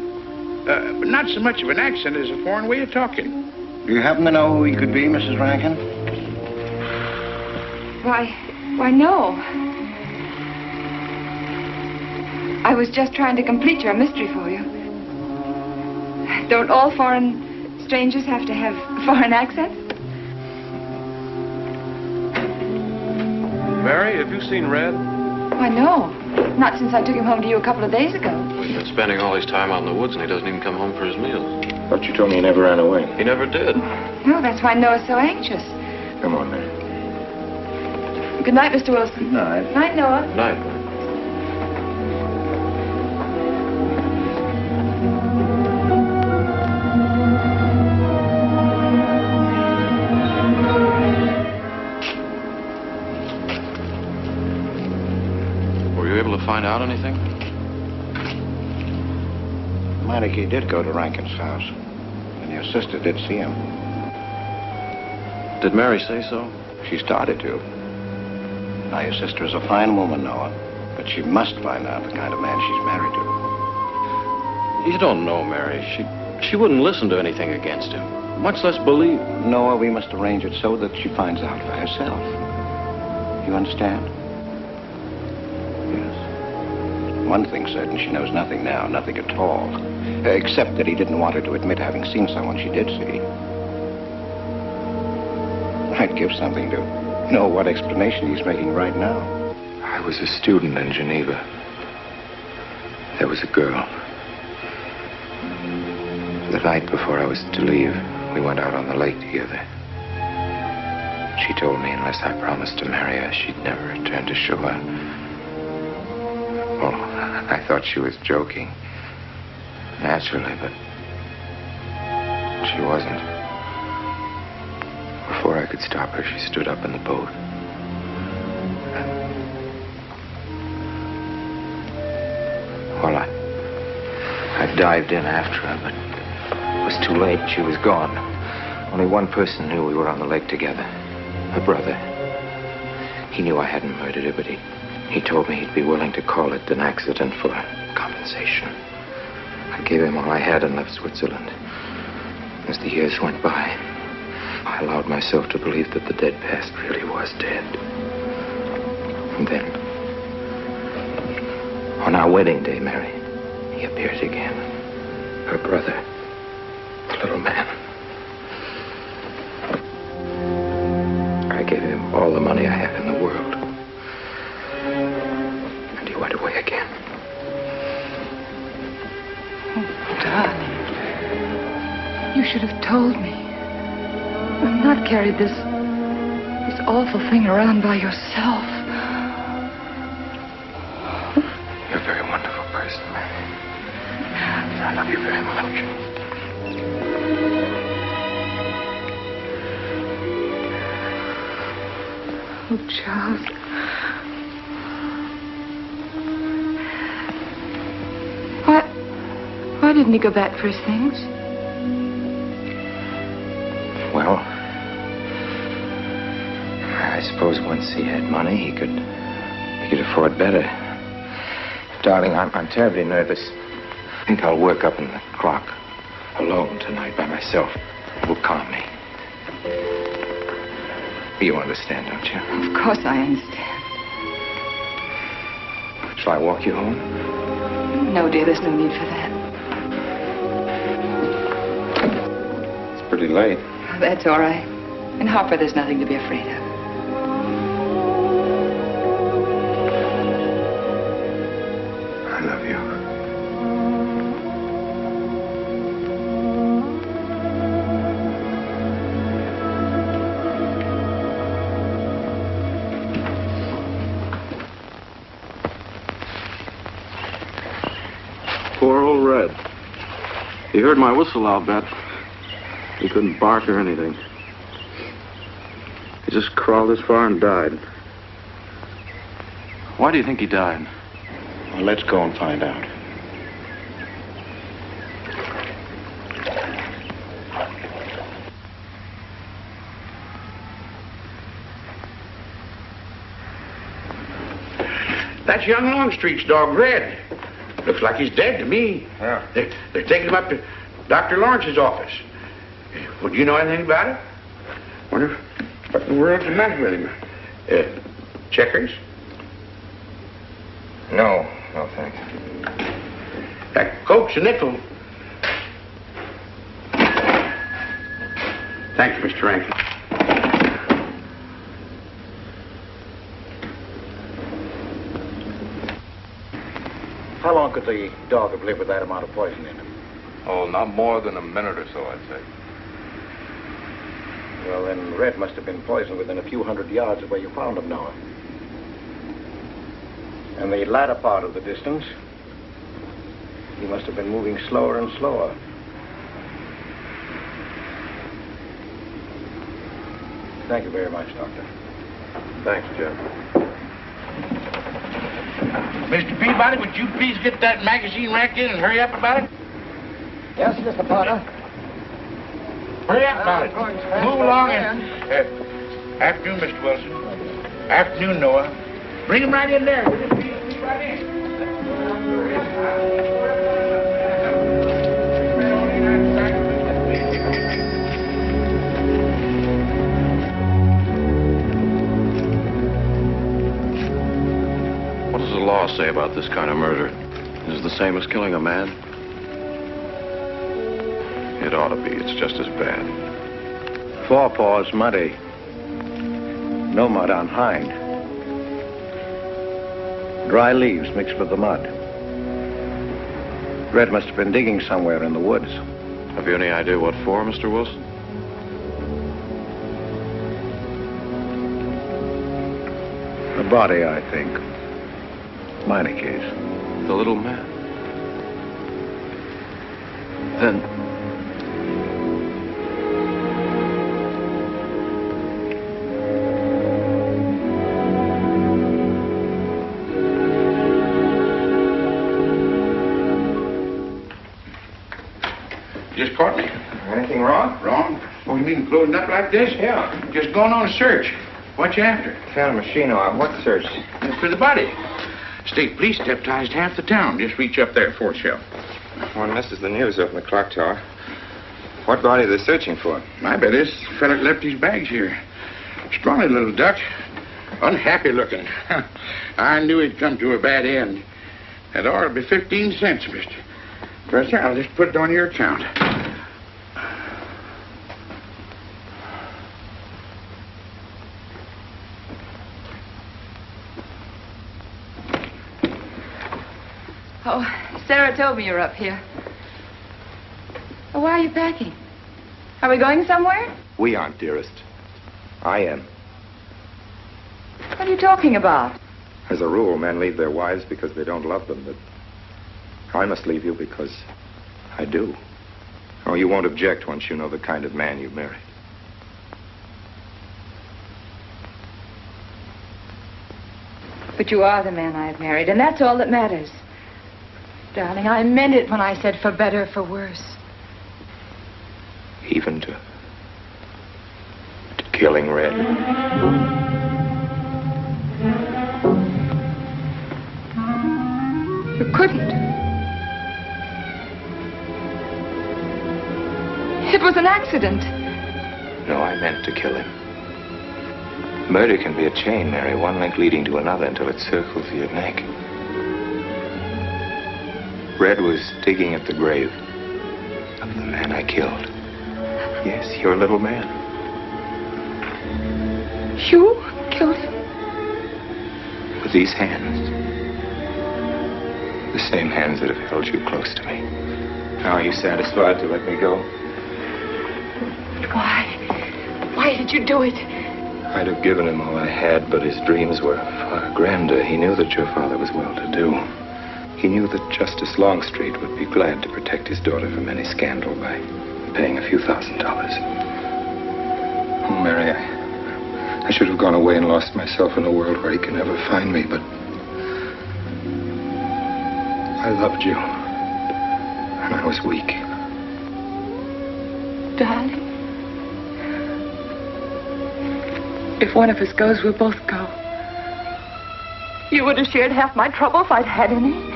Speaker 4: But not so much of an accent as a foreign way of talking.
Speaker 1: Do you happen to know who he could be, Mrs. Rankin?
Speaker 6: Why, no. I was just trying to complete your mystery for you. Don't all foreign strangers have to have foreign accents?
Speaker 16: Mary, have you seen Red?
Speaker 6: Why, no. Not since I took him home to you a couple of days ago.
Speaker 16: He's been spending all his time out in the woods, and he doesn't even come home for his meals.
Speaker 9: But you told me he never ran away.
Speaker 16: He never did.
Speaker 6: No, that's why Noah's so anxious.
Speaker 9: Come on, Mary.
Speaker 6: Good night, Mr. Wilson.
Speaker 1: Good night.
Speaker 6: Night, Noah.
Speaker 16: Night. Were you able to find out anything?
Speaker 1: Meineke did go to Rankin's house, and your sister did see him.
Speaker 16: Did Mary say so?
Speaker 1: She started to. Now, your sister is a fine woman, Noah, but she must find out the kind of man she's married to.
Speaker 16: You don't know, Mary. She wouldn't listen to anything against him, much less believe.
Speaker 1: Noah, we must arrange it so that she finds out for herself. You understand? Yes. One thing's certain, she knows nothing now, nothing at all. Except that he didn't want her to admit having seen someone she did see. I'd give something to know what explanation he's making right now.
Speaker 3: I was a student in Geneva. There was a girl. The night before I was to leave, we went out on the lake together. She told me unless I promised to marry her, she'd never return to shore. Well, I thought she was joking. Naturally, but she wasn't. Before I could stop her, she stood up in the boat. Well, I dived in after her, but it was too late. She was gone. Only one person knew we were on the lake together. Her brother. He knew I hadn't murdered her, but he told me he'd be willing to call it an accident for compensation. I gave him all I had and left Switzerland. As the years went by, I allowed myself to believe that the dead past really was dead. And then, on our wedding day, Mary, he appeared again. Her brother, the little man. I gave him all the money I had in the world. And he went away again.
Speaker 6: Oh, darling. You should have told me. And not carried this awful thing around by yourself.
Speaker 3: You're a very wonderful person, Mary. I love you very much.
Speaker 6: Oh, Charles. Why didn't he go back for his things?
Speaker 3: Well, I suppose once he had money, he could afford better. Darling, I'm terribly nervous. I think I'll work up in the clock alone tonight by myself. It will calm me. You understand, don't you?
Speaker 6: Of course I understand.
Speaker 3: Shall I walk you home?
Speaker 6: No, dear, there's no need for that.
Speaker 3: It's pretty late.
Speaker 6: That's all right. In Harper, there's nothing to be afraid of.
Speaker 3: I love you.
Speaker 16: Poor old heard my whistle, I'll bet. He couldn't bark or anything. He just crawled this far and died. Why do you think he died?
Speaker 14: Well, let's go and find out.
Speaker 4: That's young Longstreet's dog, Red. Looks like he's dead to me.
Speaker 3: Yeah.
Speaker 4: They're taking him up to Dr. Lawrence's office. Would you know anything about it? Wonder what in the world's the matter with him? Checkers?
Speaker 3: No, thanks.
Speaker 4: Coke's a nickel. Thanks, Mr. Rankin.
Speaker 14: How long could the dog have lived with that amount of poison in him?
Speaker 15: Oh, not more than a minute or so, I'd say.
Speaker 14: Well, then Red must have been poisoned within a few hundred yards of where you found him, Noah. And the latter part of the distance, he must have been moving slower and slower. Thank you very much, Doctor.
Speaker 16: Thanks, Jeff.
Speaker 4: Mr. Peabody, would you please get that magazine racked in and hurry up about it?
Speaker 18: Yes, Mr. Potter.
Speaker 4: Hurry up about it. Move along and... afternoon, Mr. Wilson. Afternoon, Noah. Bring him right in there. Will you please? Right in.
Speaker 16: What does the law say about this kind of murder? Is it the same as killing a man? It ought to be. It's just as bad.
Speaker 14: Forepaws muddy. No mud on hind. Dry leaves mixed with the mud. Red must have been digging somewhere in the woods.
Speaker 16: Have you any idea what for, Mr. Wilson?
Speaker 14: A body, I think. Minor case.
Speaker 16: The little man. Then...
Speaker 4: Just caught me.
Speaker 3: Anything wrong?
Speaker 4: Wrong? Oh, you mean closing up like this?
Speaker 3: Yeah.
Speaker 4: Just going on a search. What you after?
Speaker 3: Found a machine on what search?
Speaker 4: For the body. State police deputized half the town. Just reach up there, fourth shelf.
Speaker 3: One misses the news up in the clock tower. What body are they searching for?
Speaker 4: I bet this fella left his bags here. Scrawny little duck. Unhappy looking. I knew he'd come to a bad end. That ought to be 15 cents, mister. Professor, I'll just put it on your account.
Speaker 6: Oh, Sarah told me you're up here. Oh, why are you packing? Are we going somewhere?
Speaker 3: We aren't, dearest. I am.
Speaker 6: What are you talking about?
Speaker 3: As a rule, men leave their wives because they don't love them, but I must leave you because I do. Oh, you won't object once you know the kind of man you've married.
Speaker 6: But you are the man I've married, and that's all that matters. Darling, I meant it when I said for better, for worse.
Speaker 3: Even to killing Red.
Speaker 6: You couldn't. It was an accident.
Speaker 3: No, I meant to kill him. Murder can be a chain, Mary, one link leading to another until it circles your neck. Red was digging at the grave of the man I killed. Yes, your little man.
Speaker 6: You killed him?
Speaker 3: With these hands. The same hands that have held you close to me. Now, are you satisfied to let me go?
Speaker 6: Why? Why did you do it?
Speaker 3: I'd have given him all I had, but his dreams were far grander. He knew that your father was well-to-do.
Speaker 9: He knew that Justice Longstreet would be glad to protect his daughter from any scandal by paying a few $1,000. Oh, Mary, I should have gone away and lost myself in a world where he can never find me, but I loved you, and I was weak.
Speaker 6: Darling, if one of us goes, we'll both go. You would have shared half my trouble if I'd had any.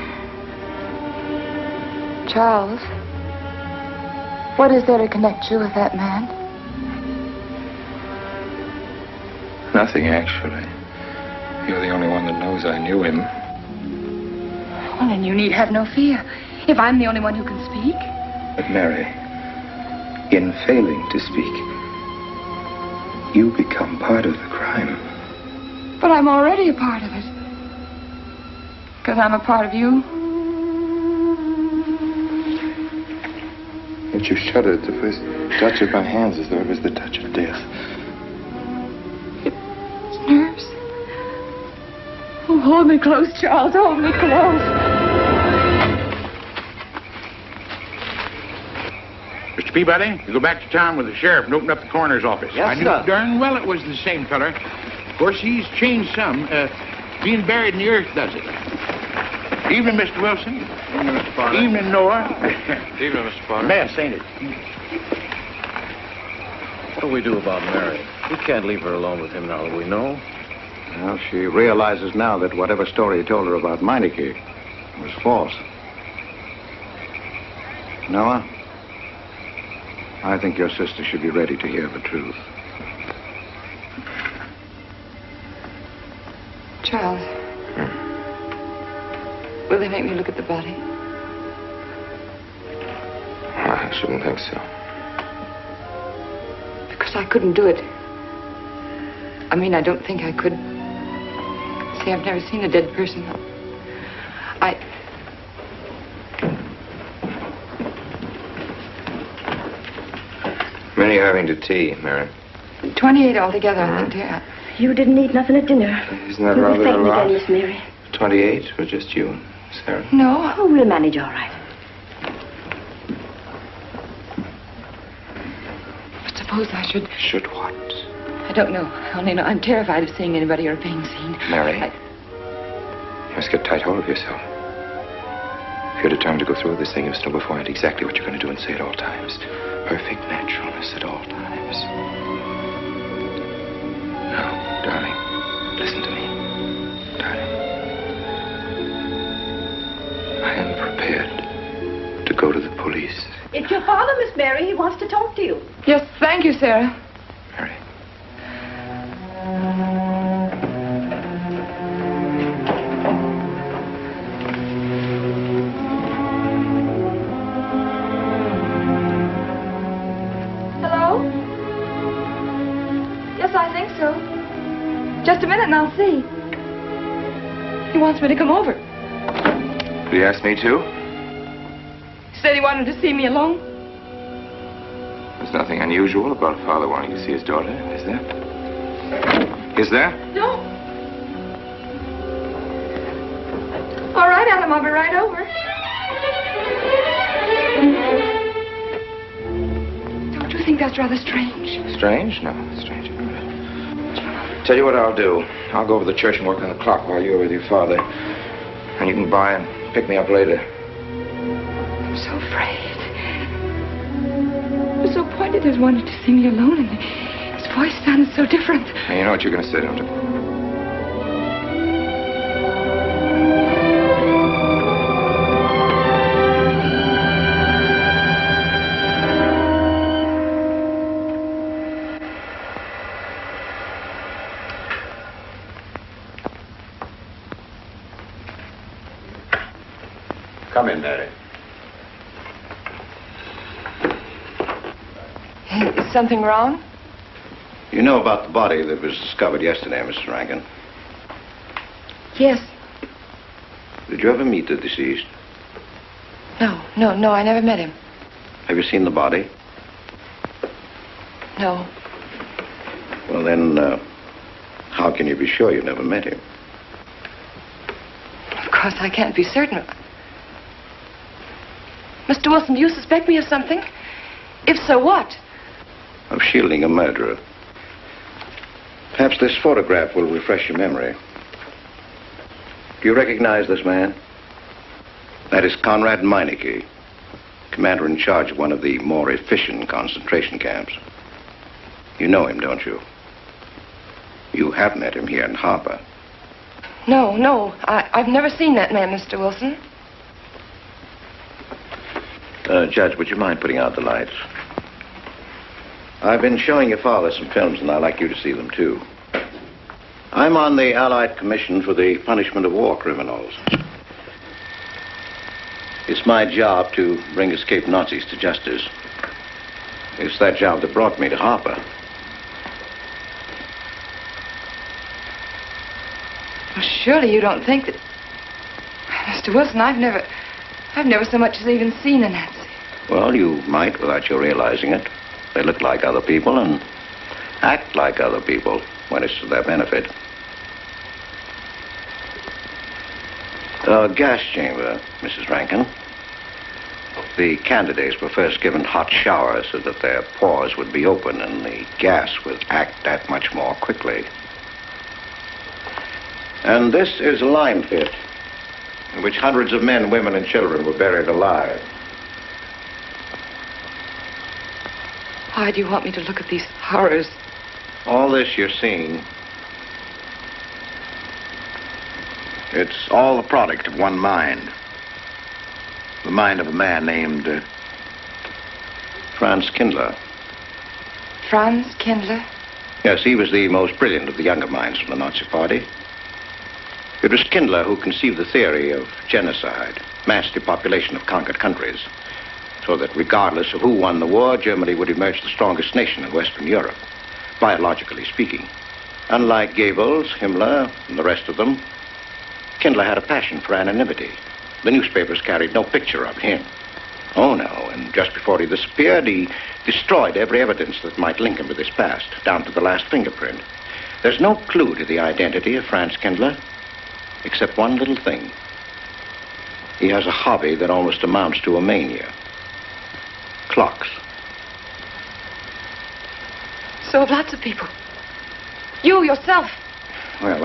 Speaker 6: Charles, what is there to connect you with that man?
Speaker 9: Nothing, actually. You're the only one that knows I knew him.
Speaker 6: Well, then you need have no fear. If I'm the only one who can speak.
Speaker 9: But Mary, in failing to speak, you become part of the crime.
Speaker 6: But I'm already a part of it. Because I'm a part of you.
Speaker 9: Yet you shuddered at the first touch of my hands as though it was the touch of death.
Speaker 6: It's nerves. Oh, hold me close, Charles. Hold me close.
Speaker 4: Mr. Peabody, you go back to town with the sheriff and open up the coroner's office.
Speaker 18: Yes,
Speaker 4: I knew
Speaker 18: sir.
Speaker 4: darn well it was the same feller. Of course, he's changed some. Being buried in the earth does it. Evening, Mr. Wilson.
Speaker 16: Evening, Mr. Potter.
Speaker 4: Evening, Noah.
Speaker 16: Evening, Mr. Potter.
Speaker 4: Mess, ain't it?
Speaker 16: What do we do about Mary? We can't leave her alone with him now that we know.
Speaker 1: Well, she realizes now that whatever story he told her about Meineke was false. Noah, I think your sister should be ready to hear the truth.
Speaker 6: Charles. Will they make me look at the body?
Speaker 3: I shouldn't think so.
Speaker 6: Because I couldn't do it. I mean, I don't think I could. See, I've never seen a dead person.
Speaker 3: Many are having to tea, Mary.
Speaker 6: 28 altogether, I think, dear.
Speaker 12: You didn't eat nothing at dinner.
Speaker 3: Isn't that
Speaker 12: You'll
Speaker 3: rather
Speaker 12: be
Speaker 3: a
Speaker 12: fainting
Speaker 3: lot?
Speaker 12: again, Miss Mary.
Speaker 3: 28 for just you and Sarah.
Speaker 6: No.
Speaker 12: Oh, we'll manage all right.
Speaker 6: But suppose I should...
Speaker 3: Should what?
Speaker 6: I don't know. I only know I'm terrified of seeing anybody or being seen.
Speaker 3: Mary, you must get tight hold of yourself. If you're determined to go through with this thing, you must know beforehand exactly what you're going to do and say at all times. Perfect naturalness at all times. Now, darling, listen to me. Darling. I am prepared to go to the police.
Speaker 12: It's your father, Miss Mary. He wants to talk to you.
Speaker 6: Yes, thank you, Sarah.
Speaker 3: Mary.
Speaker 6: Hello? Yes, I think so. Just a minute and I'll see. He wants me to come over.
Speaker 3: Did he ask me to?
Speaker 6: He said he wanted to see me alone.
Speaker 3: There's nothing unusual about a father wanting to see his daughter, is there? Is there?
Speaker 6: No. All right, Adam, I'll be right over. Don't you think that's rather strange?
Speaker 3: Strange? No, strange. Tell you what I'll do. I'll go over to the church and work on the clock while you're with your father. And you can buy and pick me up later.
Speaker 6: I'm so afraid. He was so pointed as wanted to see me alone, and his voice sounded so different.
Speaker 3: And you know what you're going to say, don't you?
Speaker 15: Come in, Mary.
Speaker 6: Is something wrong?
Speaker 1: You know about the body that was discovered yesterday, Mrs. Rankin?
Speaker 6: Yes.
Speaker 1: Did you ever meet the deceased?
Speaker 6: No, I never met him.
Speaker 1: Have you seen the body?
Speaker 6: No.
Speaker 1: Well, then, how can you be sure you never met him?
Speaker 6: Of course, I can't be certain. Mr. Wilson, do you suspect me of something? If so, what?
Speaker 1: Of shielding a murderer. Perhaps this photograph will refresh your memory. Do you recognize this man? That is Conrad Meineke, commander in charge of one of the more efficient concentration camps. You know him, don't you? You have met him here in Harper.
Speaker 6: No. I've never seen that man, Mr. Wilson.
Speaker 1: Judge, would you mind putting out the lights? I've been showing your father some films, and I'd like you to see them, too. I'm on the Allied Commission for the Punishment of War Criminals. It's my job to bring escaped Nazis to justice. It's that job that brought me to Harper.
Speaker 6: Well, surely you don't think that... Mr. Wilson, I've never so much as even seen a Nazi.
Speaker 1: Well, you might without you realizing it. They look like other people and act like other people when it's to their benefit. A gas chamber, Mrs. Rankin. The candidates were first given hot showers so that their pores would be open and the gas would act that much more quickly. And this is a lime pit in which hundreds of men, women, and children were buried alive.
Speaker 6: Why do you want me to look at these horrors?
Speaker 1: All this you're seeing, it's all the product of one mind. The mind of a man named Franz Kindler.
Speaker 6: Franz Kindler?
Speaker 1: Yes, he was the most brilliant of the younger minds from the Nazi Party. It was Kindler who conceived the theory of genocide, mass depopulation of conquered countries, so that regardless of who won the war, Germany would emerge the strongest nation in Western Europe, biologically speaking. Unlike Goebbels, Himmler, and the rest of them, Kindler had a passion for anonymity. The newspapers carried no picture of him. Oh, no, and just before he disappeared, he destroyed every evidence that might link him with his past, down to the last fingerprint. There's no clue to the identity of Franz Kindler, except one little thing. He has a hobby that almost amounts to a mania. Clocks.
Speaker 6: So have lots of people. You, yourself.
Speaker 1: Well,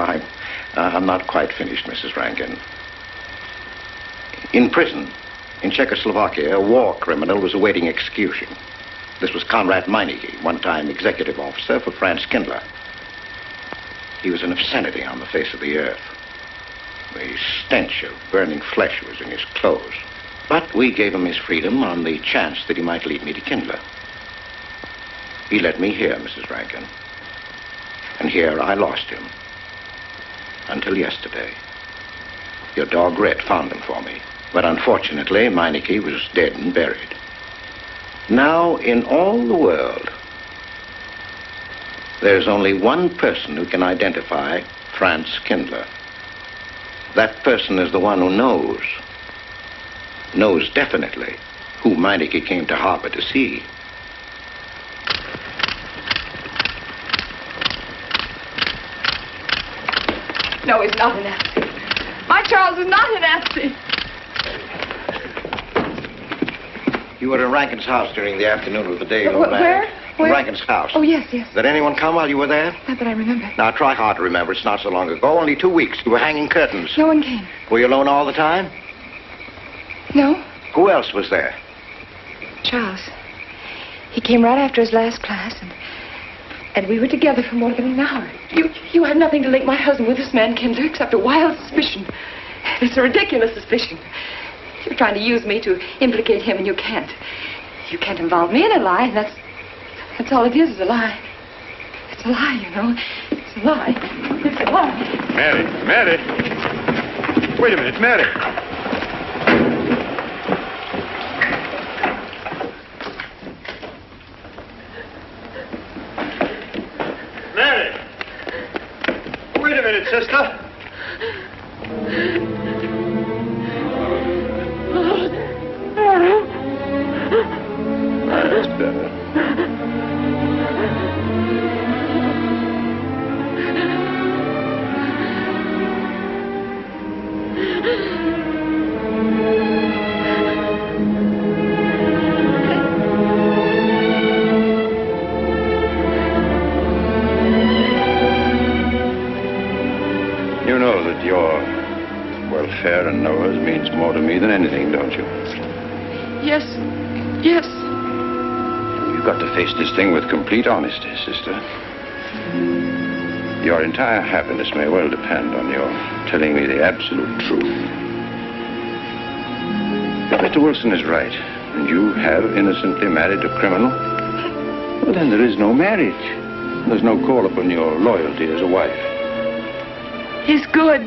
Speaker 1: I'm not quite finished, Mrs. Rankin. In prison, in Czechoslovakia, a war criminal was awaiting execution. This was Conrad Meineke, one-time executive officer for Franz Kindler. He was an obscenity on the face of the earth. The stench of burning flesh was in his clothes. But we gave him his freedom on the chance that he might lead me to Kindler. He led me here, Mrs. Rankin. And here I lost him. Until yesterday. Your dog Red found him for me. But unfortunately, Meineke was dead and buried. Now, in all the world, there's only one person who can identify Franz Kindler. That person is the one who knows definitely who Meineke came to Harper to see.
Speaker 6: No, he's not a Nazi. My Charles is not a Nazi.
Speaker 1: You were in Rankin's house during the afternoon of the day you
Speaker 6: Where?
Speaker 1: In Rankin's house.
Speaker 6: Oh, yes.
Speaker 1: Did anyone come while you were there?
Speaker 6: Not that I remember.
Speaker 1: Now, try hard to remember. It's not so long ago. Only 2 weeks. You were hanging curtains.
Speaker 6: No one came.
Speaker 1: Were you alone all the time?
Speaker 6: No.
Speaker 1: Who else was there?
Speaker 6: Charles. He came right after his last class, and we were together for more than an hour. You have nothing to link my husband with this man, Kindler, except a wild suspicion. It's a ridiculous suspicion. You're trying to use me to implicate him, and you can't. You can't involve me in a lie, and that's all it is a lie. It's a lie, you know. It's a lie. It's a lie.
Speaker 13: Mary. Wait a minute, Mary. Mary! Wait a minute, sister.
Speaker 1: That's better.
Speaker 14: know that your welfare and Noah's means more to me than anything, don't you?
Speaker 6: Yes. Yes.
Speaker 14: You've got to face this thing with complete honesty, sister. Your entire happiness may well depend on your telling me the absolute truth. If Mr. Wilson is right, and you have innocently married a criminal, well, then there is no marriage. There's no call upon your loyalty as a wife.
Speaker 6: He's good.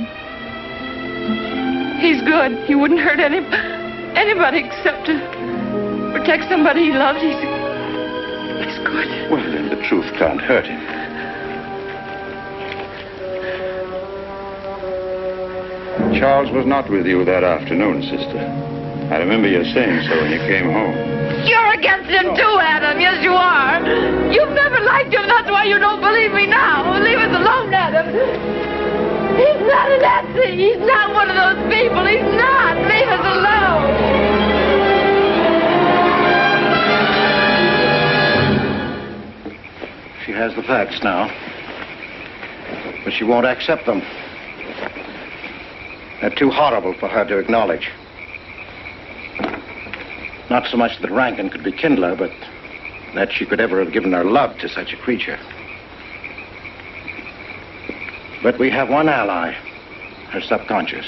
Speaker 6: He's good. He wouldn't hurt anybody except to protect somebody he loves. He's good.
Speaker 14: Well, then the truth can't hurt him. Charles was not with you that afternoon, sister. I remember you saying so when you came home.
Speaker 6: You're against him too, Adam. Yes, you are. You've never liked him. That's why you don't believe me now. Leave us alone, Adam. He's not a Nazi. He's not one of those people. He's not. Leave us alone.
Speaker 1: She has the facts now, but she won't accept them. They're too horrible for her to acknowledge. Not so much that Rankin could rekindle her, but that she could ever have given her love to such a creature. But we have one ally, her subconscious.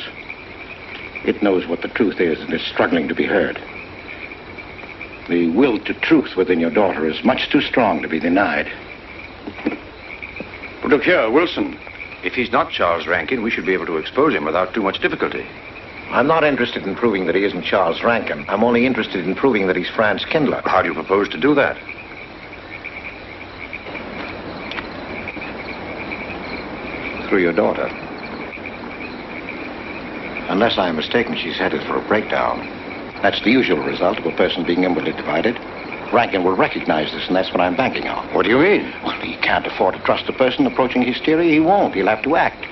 Speaker 1: It knows what the truth is and is struggling to be heard. The will to truth within your daughter is much too strong to be denied.
Speaker 14: But look here, Wilson. If he's not Charles Rankin, we should be able to expose him without too much difficulty.
Speaker 1: I'm not interested in proving that he isn't Charles Rankin. I'm only interested in proving that he's Franz Kindler.
Speaker 14: How do you propose to do that?
Speaker 1: Through your daughter. Unless I'm mistaken, she's headed for a breakdown. That's the usual result of a person being inwardly divided. Rankin will recognize this, and that's what I'm banking on.
Speaker 14: What do you mean?
Speaker 1: Well, he can't afford to trust a person approaching hysteria. He won't. He'll have to act.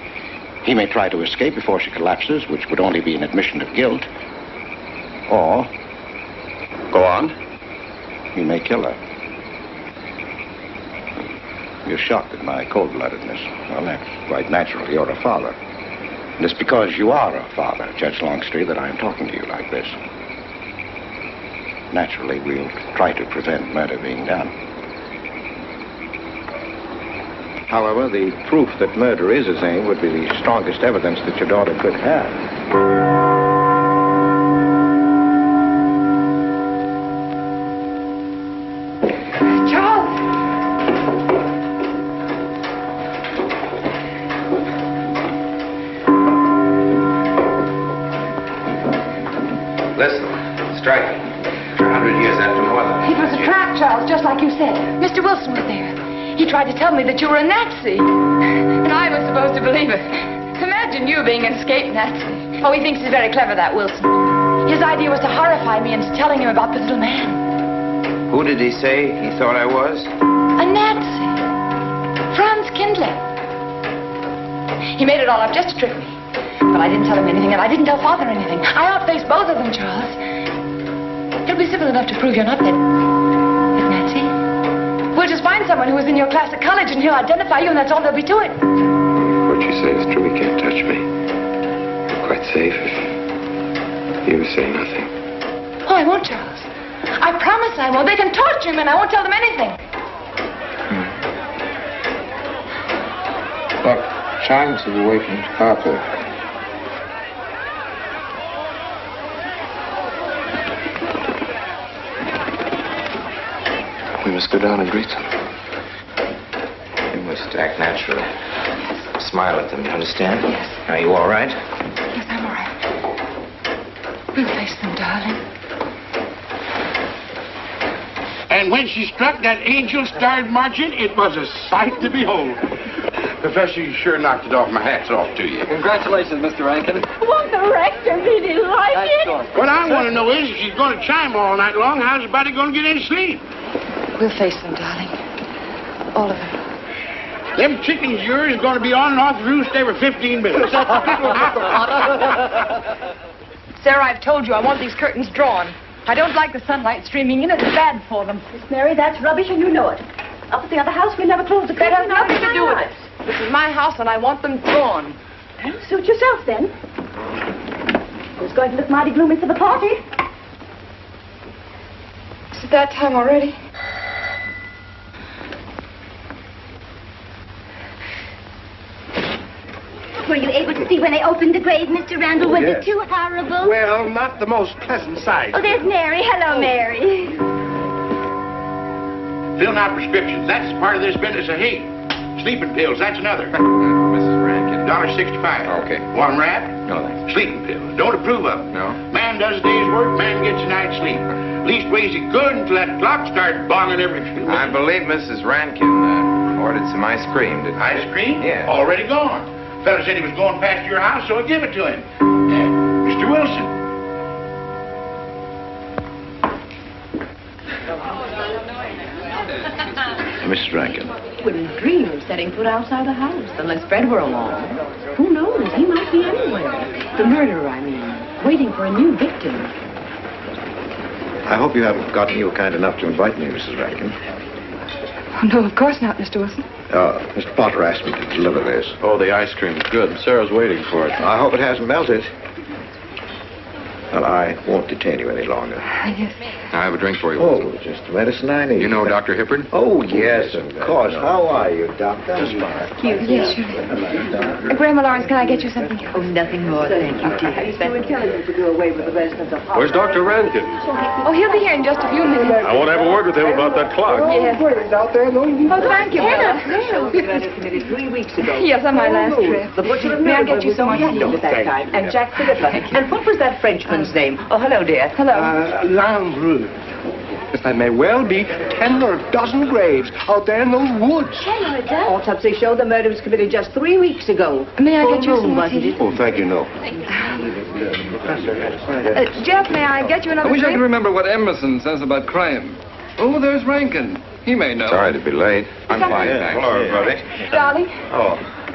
Speaker 1: He may try to escape before she collapses, which would only be an admission of guilt. Or...
Speaker 14: Go on.
Speaker 1: He may kill her. You're shocked at my cold-bloodedness. Well, that's quite natural. You're a father. And it's because you are a father, Judge Longstreet, that I'm talking to you like this. Naturally, we'll try to prevent murder being done. However, the proof that murder is his aim would be the strongest evidence that your daughter could have.
Speaker 6: Charles!
Speaker 3: Listen, strike. 100 years after mother.
Speaker 6: It was a trap, Charles, just like you said. Mr. Wilson was there. He tried to tell me that you were a Nazi. And I was supposed to believe it. Imagine you being an escaped Nazi. Oh, he thinks he's very clever, that Wilson. His idea was to horrify me into telling him about this little man.
Speaker 3: Who did he say he thought I was?
Speaker 6: A Nazi. Franz Kindler. He made it all up just to trick me. But I didn't tell him anything, and I didn't tell Father anything. I outfaced both of them, Charles. It'll be simple enough to prove you're not that Nazi. We'll just find someone who was in your class at college, and he'll identify you, and that's all there'll be to it.
Speaker 3: What you say is true. He can't touch me. I'm quite safe if you say nothing.
Speaker 6: Oh, I won't, Charles. I promise I won't. They can torture him, and I won't tell them anything.
Speaker 3: Look, chimes have awakened Harper. We must go down and greet them. You must act naturally. Smile at them, you understand?
Speaker 6: Yes.
Speaker 3: Are you all right?
Speaker 6: Yes, I'm all right. We'll face them, darling.
Speaker 4: And when she struck that angel-starred margin, it was a sight to behold. Professor, you sure knocked it off. My hat's off to you.
Speaker 7: Congratulations, Mr. Rankin.
Speaker 6: Won't the rector really like it?
Speaker 4: What I want to know is, if she's going to chime all night long, how's the body going to get any sleep?
Speaker 6: We'll face them, darling. All of them.
Speaker 4: Them chickens of yours are going to be on and off the roost every 15 minutes.
Speaker 6: Sarah, I've told you I want these curtains drawn. I don't like the sunlight streaming in. It's bad for them.
Speaker 12: Miss Mary, that's rubbish, and you know it. Up at the other house, we never close the
Speaker 6: That has
Speaker 12: curtains.
Speaker 6: nothing to do with it. This is my house, and I want them drawn.
Speaker 19: Well, suit yourself, then. It's going to look mighty gloomy for the party.
Speaker 6: Is it that time already?
Speaker 20: Were you able to see when they opened the grave, Mr. Randall? Was
Speaker 8: yes.
Speaker 20: it too horrible?
Speaker 8: Well, not the most pleasant sight.
Speaker 20: Oh, there's Mary. Hello, Mary.
Speaker 4: Filling out prescriptions. That's part of this business of hate. Sleeping pills. That's another.
Speaker 3: Mrs. Rankin.
Speaker 4: $1.65.
Speaker 3: Okay.
Speaker 4: One wrap.
Speaker 3: No, thanks.
Speaker 4: Sleeping pills. Don't approve of them.
Speaker 3: No.
Speaker 4: Man does a day's work, man gets a night's sleep. Leastways he good until that clock starts bonging every few minutes.
Speaker 3: I believe Mrs. Rankin ordered some ice cream.
Speaker 4: Ice cream?
Speaker 3: Yeah.
Speaker 4: Already gone. Fella said he was going past your house, so I give it to him. Mr. Wilson.
Speaker 1: Mrs. Rankin.
Speaker 19: Wouldn't dream of setting foot outside the house unless Fred were along. Who knows? He might be anywhere. The murderer, I mean. Waiting for a new victim.
Speaker 1: I hope you haven't gotten you kind enough to invite me, Mrs. Rankin.
Speaker 6: Oh, no, of course not, Mr. Wilson.
Speaker 1: Mr. Potter asked me to deliver this.
Speaker 16: Oh, the ice cream's good. Sarah's waiting for it.
Speaker 1: I hope it hasn't melted. Well, I won't detain you any longer.
Speaker 6: Yes.
Speaker 15: I have a drink for you.
Speaker 1: Oh, just the medicine I need.
Speaker 15: You know Dr. Hippard?
Speaker 1: Oh, yes, of course. How are you, Doctor?
Speaker 6: Yes, sure. Grandma Lawrence, can I get you something?
Speaker 12: Oh, nothing more, thank you, dear.
Speaker 19: You were telling him to do away with the rest of the party.
Speaker 13: Where's Dr. Rankin?
Speaker 6: Oh, he'll be here in just a few minutes.
Speaker 13: I want to have a word with him about that clock.
Speaker 6: Yes.
Speaker 12: out there, no?
Speaker 6: Oh, thank you, Bella.
Speaker 19: Committed 3 weeks ago.
Speaker 6: Yes, on my last trip.
Speaker 19: The butcher
Speaker 6: May I get you so much
Speaker 19: at that time. And Jack Philippa. And what was that Frenchman's name? Oh, hello, dear.
Speaker 6: Hello.
Speaker 8: Landru. That may well be 10 or a dozen graves out there in those woods.
Speaker 20: Hello, Doc.
Speaker 19: Autopsy showed the murder was committed just 3 weeks ago.
Speaker 6: May I get you some
Speaker 19: wasn't
Speaker 6: tea?
Speaker 19: it?
Speaker 1: Oh, thank you, no.
Speaker 6: Jeff, may I get you another
Speaker 7: I wish I
Speaker 6: drink?
Speaker 7: could remember what Emerson says about crime. Oh, there's Rankin. He may know.
Speaker 3: Sorry to be late.
Speaker 15: I'm fine, thanks.
Speaker 3: Hello, everybody.
Speaker 6: Darling.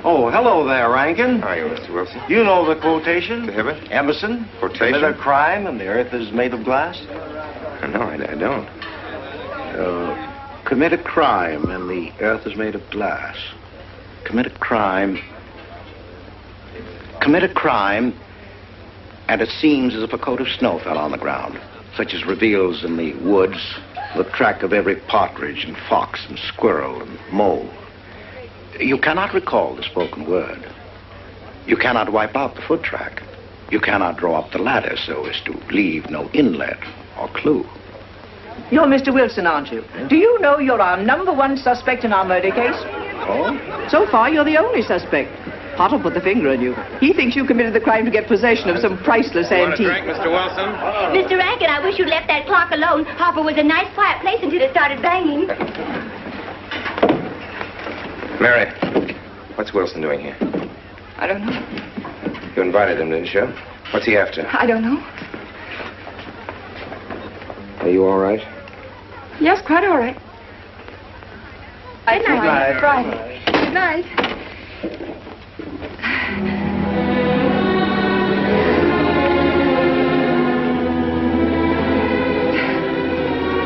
Speaker 10: Oh, hello there, Rankin.
Speaker 3: How are you, Mr. Wilson?
Speaker 10: You know the quotation?
Speaker 3: The Hibbert?
Speaker 10: Emerson?
Speaker 3: Quotation?
Speaker 10: Commit a crime and the earth is made of glass?
Speaker 3: No, I don't.
Speaker 1: Commit a crime and the earth is made of glass. Commit a crime and it seems as if a coat of snow fell on the ground, such as reveals in the woods the track of every partridge and fox and squirrel and mole. You cannot recall the spoken word. You cannot wipe out the foot track. You cannot draw up the ladder so as to leave no inlet or clue.
Speaker 19: You're Mr. Wilson, aren't you? Do you know you're our #1 suspect in our murder case?
Speaker 1: Oh?
Speaker 19: So far, you're the only suspect. Potter put the finger on you. He thinks you committed the crime to get possession of some priceless antique.
Speaker 16: Want a drink, Mr. Wilson?
Speaker 20: Mr. Rankin, I wish you'd left that clock alone. Harper was a nice, quiet place until it started banging.
Speaker 3: Mary, what's Wilson doing here?
Speaker 6: I don't know.
Speaker 3: You invited him, didn't you? What's he after?
Speaker 6: I don't know.
Speaker 3: Are you all right?
Speaker 6: Yes, quite all right.
Speaker 20: Good night.
Speaker 6: Friday. Good night.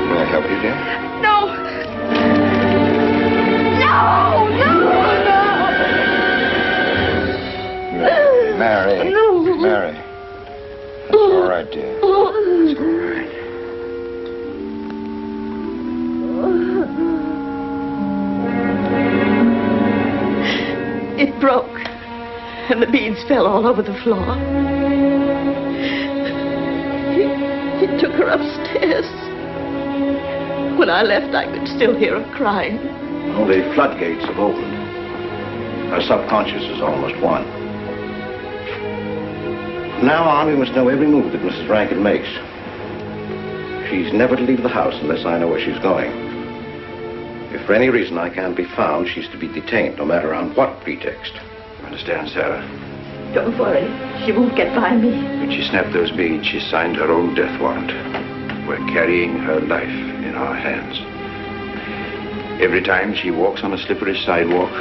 Speaker 3: May I help you, dear?
Speaker 6: No! No! No!
Speaker 3: Mary.
Speaker 6: No.
Speaker 3: Mary. It's all right, dear. It's all right.
Speaker 19: It broke, and the beads fell all over the floor. He took her upstairs. When I left, I could still hear her crying.
Speaker 1: Well, the floodgates have opened. Her subconscious is almost won. From now on, we must know every move that Mrs. Rankin makes. She's never to leave the house unless I know where she's going. If for any reason I can't be found, she's to be detained, no matter on what pretext. You understand, Sarah?
Speaker 19: Don't worry. She won't get by me.
Speaker 1: When she snapped those beads, she signed her own death warrant. We're carrying her life in our hands. Every time she walks on a slippery sidewalk,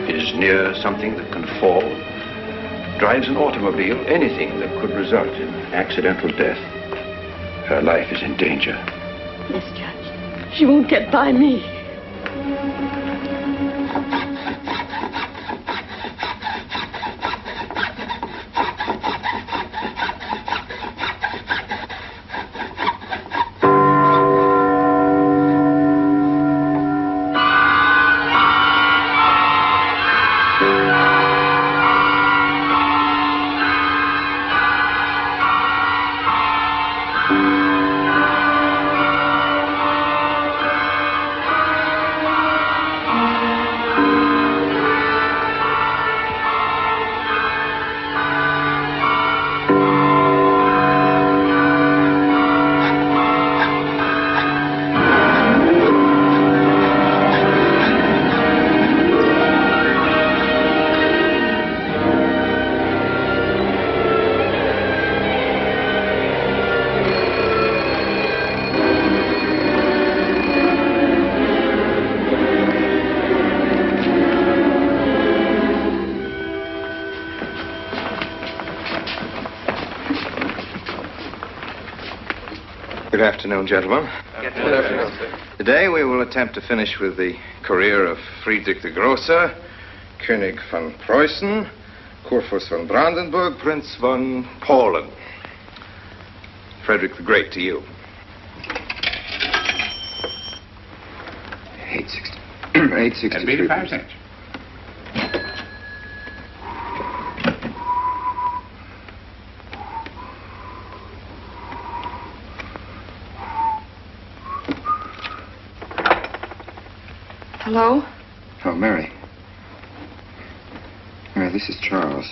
Speaker 1: is near something that can fall, drives an automobile, anything that could result in accidental death, her life is in danger.
Speaker 19: Yes, Judge. She won't get by me.
Speaker 9: Good afternoon, gentlemen.
Speaker 16: Good afternoon, sir.
Speaker 9: Today we will attempt to finish with the career of Friedrich the Grosser, König von Preußen, Kurfürst von Brandenburg, Prince von Polen. Frederick the Great to you. 860.
Speaker 4: That'd be 85 cents.
Speaker 6: Hello?
Speaker 9: Oh, Mary. Mary, this is Charles.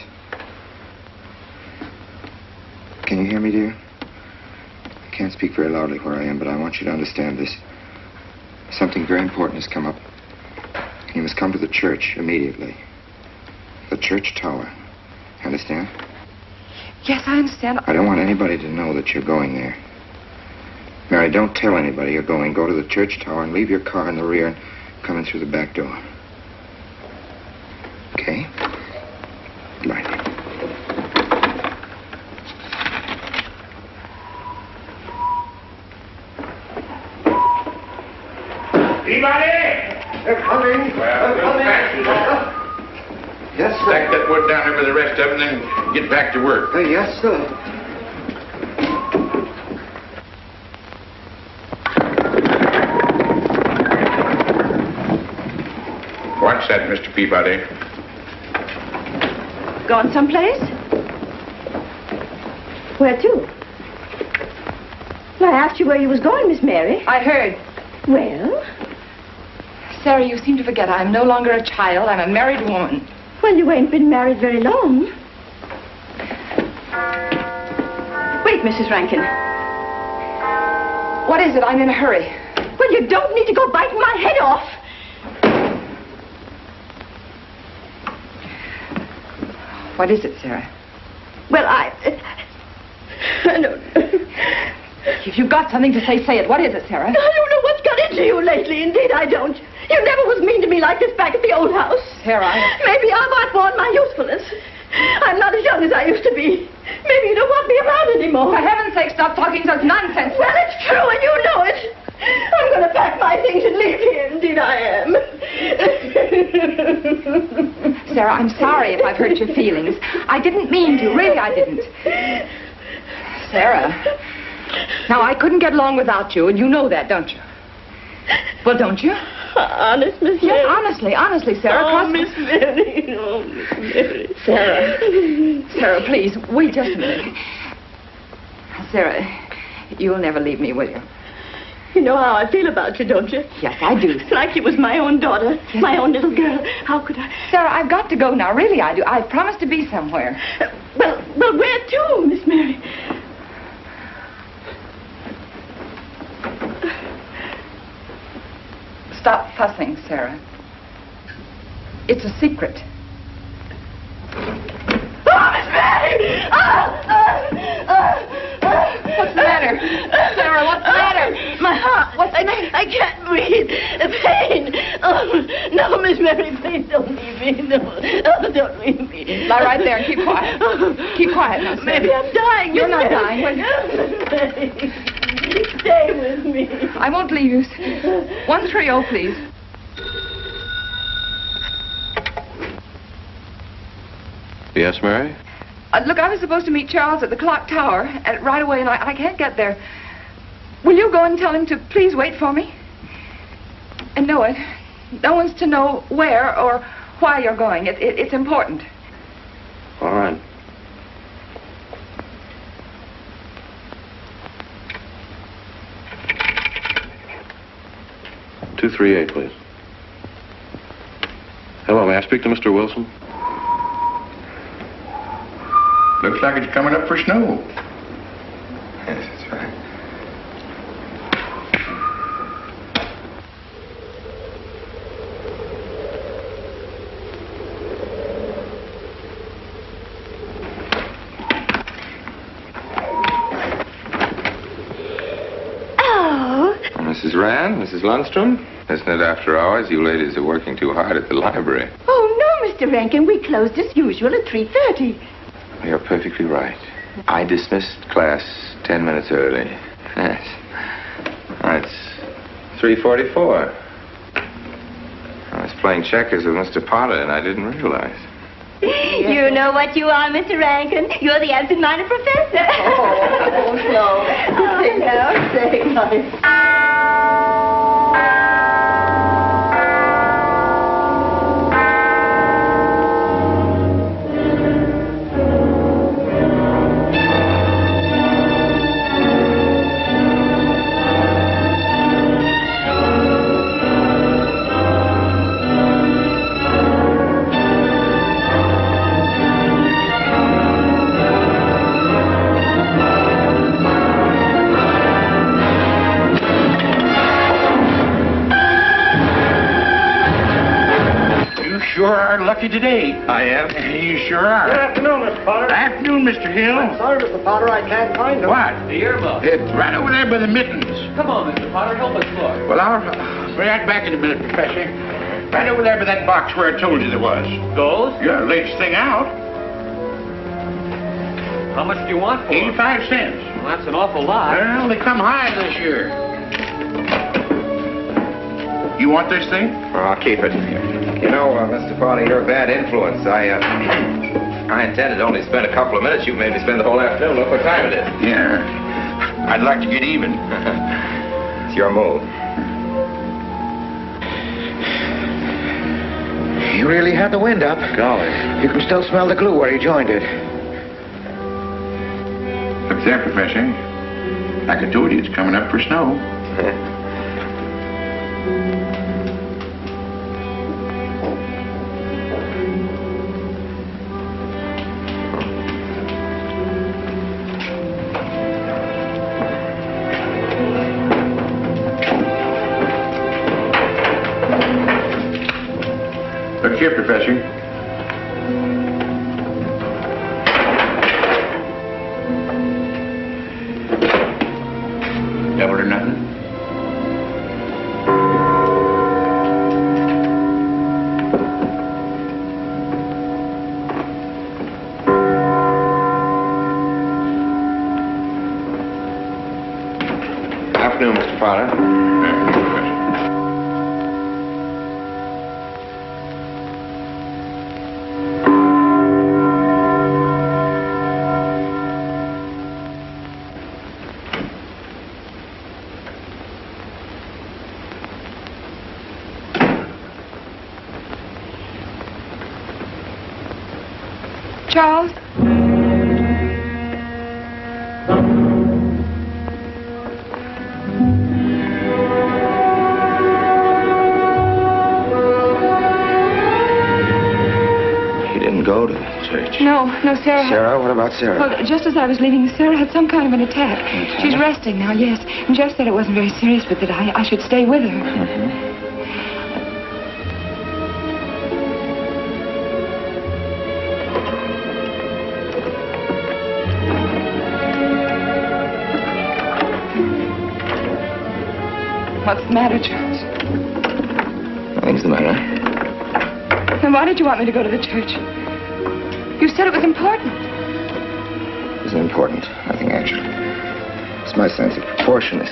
Speaker 9: Can you hear me, dear? I can't speak very loudly where I am, but I want you to understand this. Something very important has come up. You must come to the church immediately. The church tower. Understand?
Speaker 6: Yes, I understand.
Speaker 9: I don't want anybody to know that you're going there. Mary, don't tell anybody you're going. Go to the church tower and leave your car in the rear and come in through the back door. Okay? Good night.
Speaker 4: Anybody?
Speaker 8: They're coming. They're coming. Yes, sir.
Speaker 4: Stack that wood down there with the rest of them and then get back to work.
Speaker 8: Yes, sir.
Speaker 4: Watch that, Mr. Peabody.
Speaker 19: Gone someplace? Where to? Well, I asked you where you was going, Miss Mary.
Speaker 6: I heard.
Speaker 19: Well?
Speaker 6: Sarah, you seem to forget I'm no longer a child. I'm a married woman.
Speaker 19: Well, you ain't been married very long. Wait, Mrs. Rankin.
Speaker 6: What is it? I'm in a hurry.
Speaker 19: Well, you don't need to go biting my head off.
Speaker 6: What is it, Sarah?
Speaker 19: Well, I don't know.
Speaker 6: If you've got something to say, say it. What is it, Sarah?
Speaker 19: I don't know what's got into you lately. Indeed, I don't. You never was mean to me like this back at the old house.
Speaker 6: Sarah,
Speaker 19: Maybe I've outworn my usefulness. I'm not as young as I used to be. Maybe you don't want me around anymore.
Speaker 6: For heaven's sake, stop talking such nonsense.
Speaker 19: Well, it's true, and you know it. I'm going to pack my things and leave here. Indeed, I am.
Speaker 6: Sarah, I'm sorry if I've hurt your feelings. I didn't mean to. Really, I didn't. Sarah. Now, I couldn't get along without you, and you know that, don't you? Well, don't you?
Speaker 19: Honest, Miss
Speaker 6: Yes,
Speaker 19: Mary?
Speaker 6: honestly, Sarah.
Speaker 19: Oh, Miss Mary. Oh, Miss Mary.
Speaker 6: Sarah, please, wait just a minute. Sarah, you'll never leave me, will you?
Speaker 19: You know how I feel about you, don't you?
Speaker 6: Yes, I do.
Speaker 19: Like you was my own daughter, my own little girl. How could I?
Speaker 6: Sarah, I've got to go now. Really, I do. I've promised to be somewhere.
Speaker 19: Well, where to, Miss Mary?
Speaker 6: Stop fussing, Sarah. It's a secret.
Speaker 19: Oh, Miss Mary!
Speaker 6: What's the matter? Sarah, what's the matter?
Speaker 19: My heart.
Speaker 6: What's the matter?
Speaker 19: I can't breathe. Pain. Oh, no, Miss Mary, please don't leave me. No, don't leave me.
Speaker 6: Lie right there and keep quiet. Keep quiet now, Sarah.
Speaker 19: Maybe I'm dying.
Speaker 6: You're
Speaker 19: Miss
Speaker 6: not
Speaker 19: Mary.
Speaker 6: dying. Wait.
Speaker 19: Stay with me.
Speaker 6: I won't leave you. 130, please.
Speaker 16: Yes, Mary?
Speaker 6: Look, I was supposed to meet Charles at the clock tower right away, and I can't get there. Will you go and tell him to please wait for me? And no one's to know where or why you're going. It's important.
Speaker 16: All right. "238, please. Hello, may I speak to Mr. Wilson?
Speaker 4: Looks like it's coming up for snow.
Speaker 9: Yes, that's right.
Speaker 19: Oh.
Speaker 9: Mrs. Rand, Mrs. Lundstrom, isn't it after hours? You ladies are working too hard at the library.
Speaker 19: Oh, no, Mr. Rankin. We closed as usual at 3:30.
Speaker 9: You're perfectly right. I dismissed class 10 minutes early. Yes.
Speaker 3: it's 3:44. I was playing checkers with Mr. Potter, and I didn't realize.
Speaker 20: You know what you are, Mr. Rankin. You're the absent-minded professor.
Speaker 12: Oh, no.
Speaker 20: Oh,
Speaker 12: Say,
Speaker 4: Sure are lucky today.
Speaker 3: I am?
Speaker 4: You sure are.
Speaker 18: Good afternoon, Mr. Potter.
Speaker 4: Afternoon, Mr. Hill.
Speaker 18: I'm sorry, Mr. Potter, I can't find them.
Speaker 4: What?
Speaker 18: The earmuffs.
Speaker 4: It's right over there by the mittens.
Speaker 18: Come on, Mr. Potter, help us look.
Speaker 4: Well, I'll be right back in a minute, Professor. Right over there by that box where I told you there was.
Speaker 18: Those?
Speaker 4: Yeah, latest thing out.
Speaker 18: How much do you want for
Speaker 4: 85 cents.
Speaker 18: Well, that's an awful lot.
Speaker 4: Well, they come high this year. You want this thing?
Speaker 3: Well, I'll keep it. You know, Mr. Potter, you're a bad influence. I intended to only spend a couple of minutes. You made me spend the whole afternoon. Look what time it is.
Speaker 4: Yeah. I'd like to get even.
Speaker 3: It's your move.
Speaker 1: You really had the wind up.
Speaker 3: Golly.
Speaker 1: You can still smell the glue where you joined it.
Speaker 4: Look there, Professor. Like I told you, it's coming up for snow. Look here, Professor. Double or nothing?
Speaker 3: Afternoon, Mr. Potter.
Speaker 6: Charles?
Speaker 3: You didn't go to the church.
Speaker 6: No, Sarah.
Speaker 3: Sarah? What about Sarah?
Speaker 6: Well, just as I was leaving, Sarah had some kind of an attack. She's resting now, yes. And Jeff said it wasn't very serious, but that I should stay with her.
Speaker 3: Mm-hmm.
Speaker 6: What's the matter, Charles?
Speaker 3: Nothing's the matter.
Speaker 6: Then why did you want me to go to the church? You said it was important.
Speaker 3: It isn't important. Nothing, actually. It's my sense of proportion is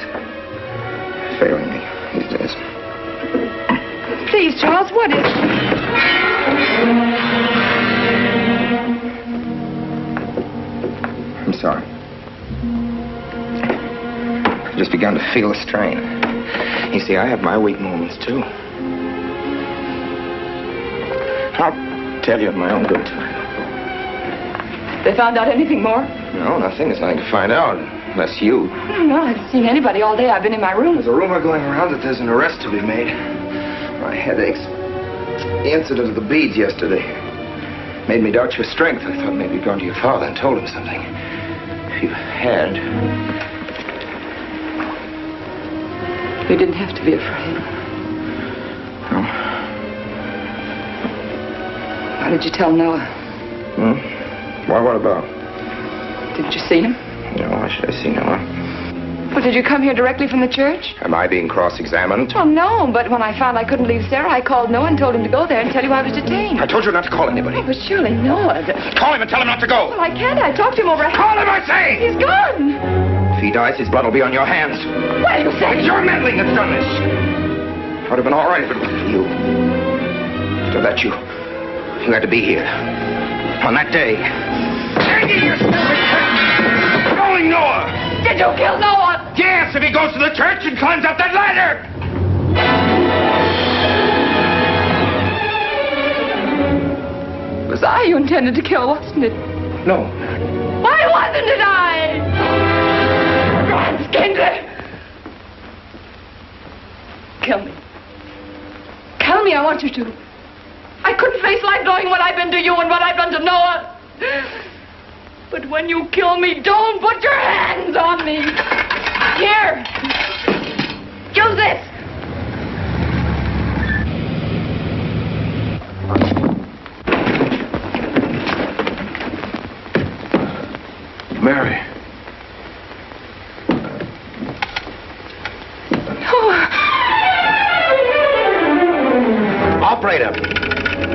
Speaker 3: failing me these days.
Speaker 6: Please, Charles, what is...
Speaker 3: I'm sorry. I've just begun to feel a strain. You see, I have my weak moments, too. I'll tell you at my own good time.
Speaker 6: They found out anything more?
Speaker 3: No, nothing. There's nothing to find out, unless you.
Speaker 6: No, I haven't seen anybody all day. I've been in my room.
Speaker 3: There's a rumor going around that there's an arrest to be made. My headaches. The incident of the beads yesterday made me doubt your strength. I thought maybe you'd gone to your father and told him something. If you had...
Speaker 6: You didn't have to be afraid.
Speaker 3: No.
Speaker 6: Why did you tell Noah?
Speaker 3: Why, what about?
Speaker 6: Didn't you see him?
Speaker 3: No, why should I see Noah?
Speaker 6: Well, did you come here directly from the church?
Speaker 3: Am I being cross-examined?
Speaker 6: Oh, no, but when I found I couldn't leave Sarah, I called Noah and told him to go there and tell you I was detained.
Speaker 3: I told you not to call anybody.
Speaker 6: Oh, but surely Noah...
Speaker 3: Call him and tell him not to go.
Speaker 6: Well, I can't. I talked to him over...
Speaker 3: Call him, I say!
Speaker 6: He's gone.
Speaker 3: If he dies, his blood will be on your hands.
Speaker 6: What are you saying?
Speaker 3: It's your meddling that's done this. It would have been all right if it wasn't for you. To let you had to be here. On that day. Hanging your stupid head! Throwing Noah!
Speaker 6: Did you kill Noah?
Speaker 3: Yes, if he goes to the church and climbs up that ladder!
Speaker 6: It was I you intended to kill, wasn't it?
Speaker 3: No.
Speaker 6: Why wasn't it I? Ron-skinned. Kill me. Kill me, I want you to. I couldn't face life knowing what I've been to you and what I've done to Noah. But when you kill me, don't put your hands on me. Here. Use this.
Speaker 16: Mary.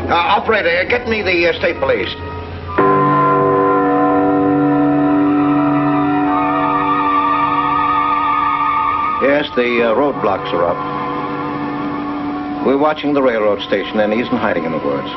Speaker 1: Operator, get me the state police. Yes, the roadblocks are up. We're watching the railroad station, and he isn't hiding in the woods.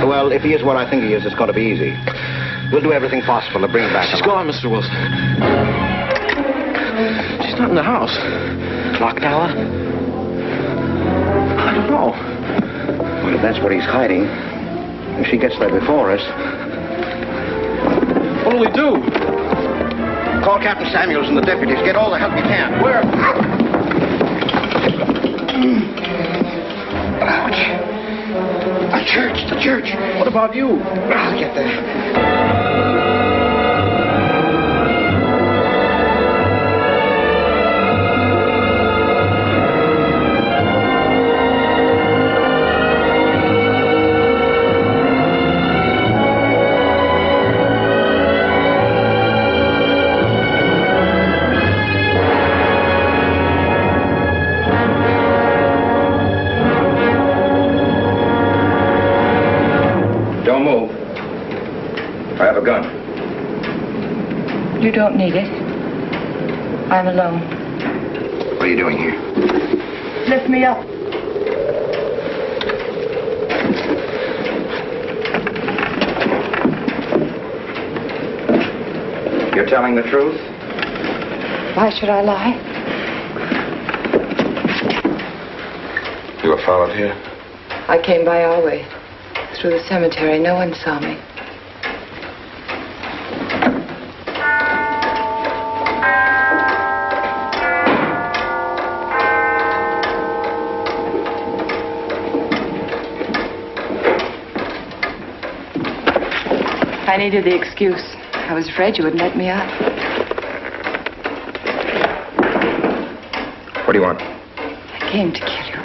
Speaker 1: Well, if he is what I think he is, it's going to be easy. We'll do everything possible to bring him back.
Speaker 16: She's gone, Mr. Wilson. She's not in the house.
Speaker 1: Clock tower?
Speaker 16: I don't know.
Speaker 1: Well, if that's where he's hiding, if she gets there before us...
Speaker 16: What'll we do?
Speaker 1: Call Captain Samuels and the deputies. Get all the help you can.
Speaker 16: Where?
Speaker 1: Ouch. The church.
Speaker 16: What about you?
Speaker 1: I'll get there.
Speaker 6: You don't need it. I'm alone.
Speaker 3: What are you doing here?
Speaker 6: Lift me up.
Speaker 3: You're telling the truth?
Speaker 6: Why should I lie?
Speaker 3: You were followed here?
Speaker 6: I came by our way. Through the cemetery. No one saw me. I needed the excuse. I was afraid you wouldn't let me out.
Speaker 3: What do you want?
Speaker 6: I came to kill you.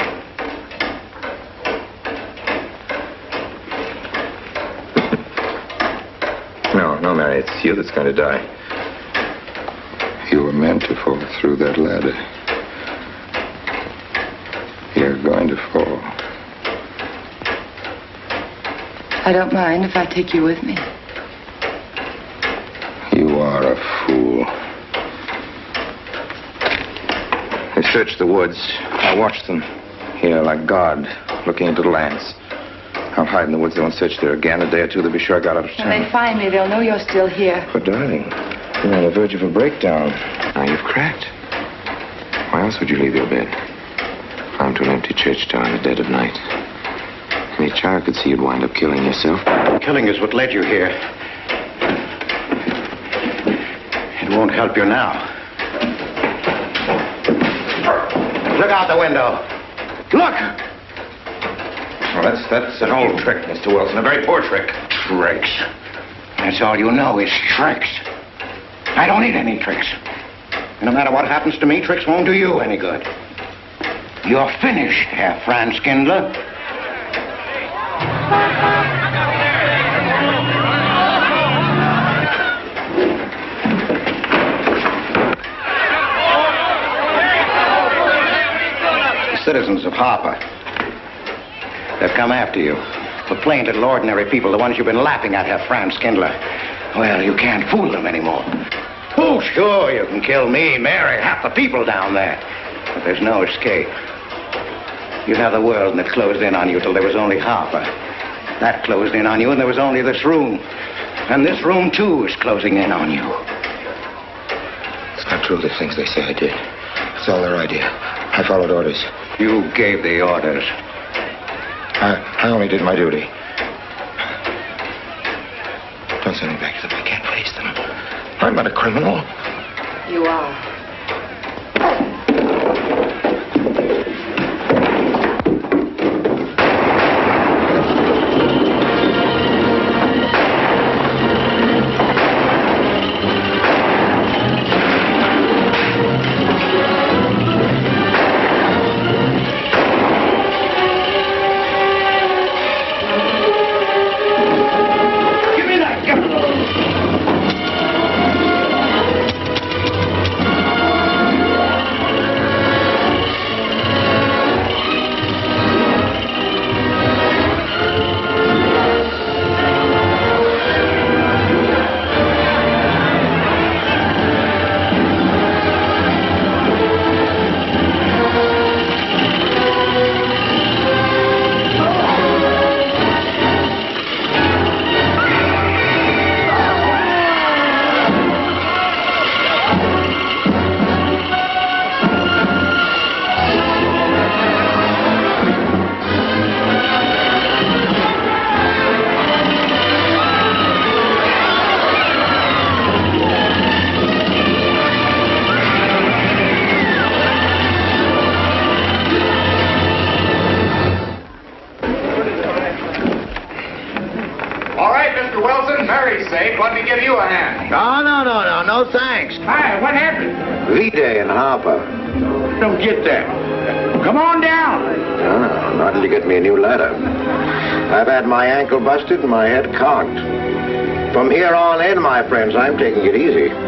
Speaker 3: No, Mary, it's you that's going to die.
Speaker 9: You were meant to fall through that ladder. You're going to fall.
Speaker 6: I don't mind if I take you with me.
Speaker 9: You are a fool. fool. They searched the woods. I watched them here like God, looking into the lands. I'll hide in the woods. They won't search there again. A day or two, they'll be sure I got out of town.
Speaker 6: When they find me, they'll know you're still here.
Speaker 9: But, darling, you're on the verge of a breakdown. Now you've cracked. Why else would you leave your bed? Climb to an empty church tower in the dead of night. Any child could see you'd wind up killing yourself.
Speaker 1: Killing is what led you here. It won't help you now. Look out the window. Look!
Speaker 9: Well, that's an old trick, Mr. Wilson. A very poor trick.
Speaker 1: Tricks. That's all you know is tricks. I don't need any tricks. And no matter what happens to me, tricks won't do you any good. You're finished, Herr Franz Kindler. The citizens of Harper. They've come after you. The plain little ordinary people, the ones you've been laughing at, Herr Franz Kindler. Well, you can't fool them anymore. Oh, sure, you can kill me, Mary, half the people down there. But there's no escape. You have the world, and it closed in on you till there was only Harper. That closed in on you, and there was only this room. And this room, too, is closing in on you.
Speaker 9: It's not true, the things they say I did. It's all their idea. I followed orders.
Speaker 1: You gave the orders.
Speaker 9: I only did my duty. Don't send me back to them. I can't face them. I'm not a criminal.
Speaker 6: You are.
Speaker 1: No, thanks.
Speaker 4: Hi, what happened?
Speaker 1: V-Day in Harper.
Speaker 4: Don't get that. Come on down.
Speaker 1: No, not until you get me a new letter. I've had my ankle busted and my head conked. From here on in, my friends, I'm taking it easy.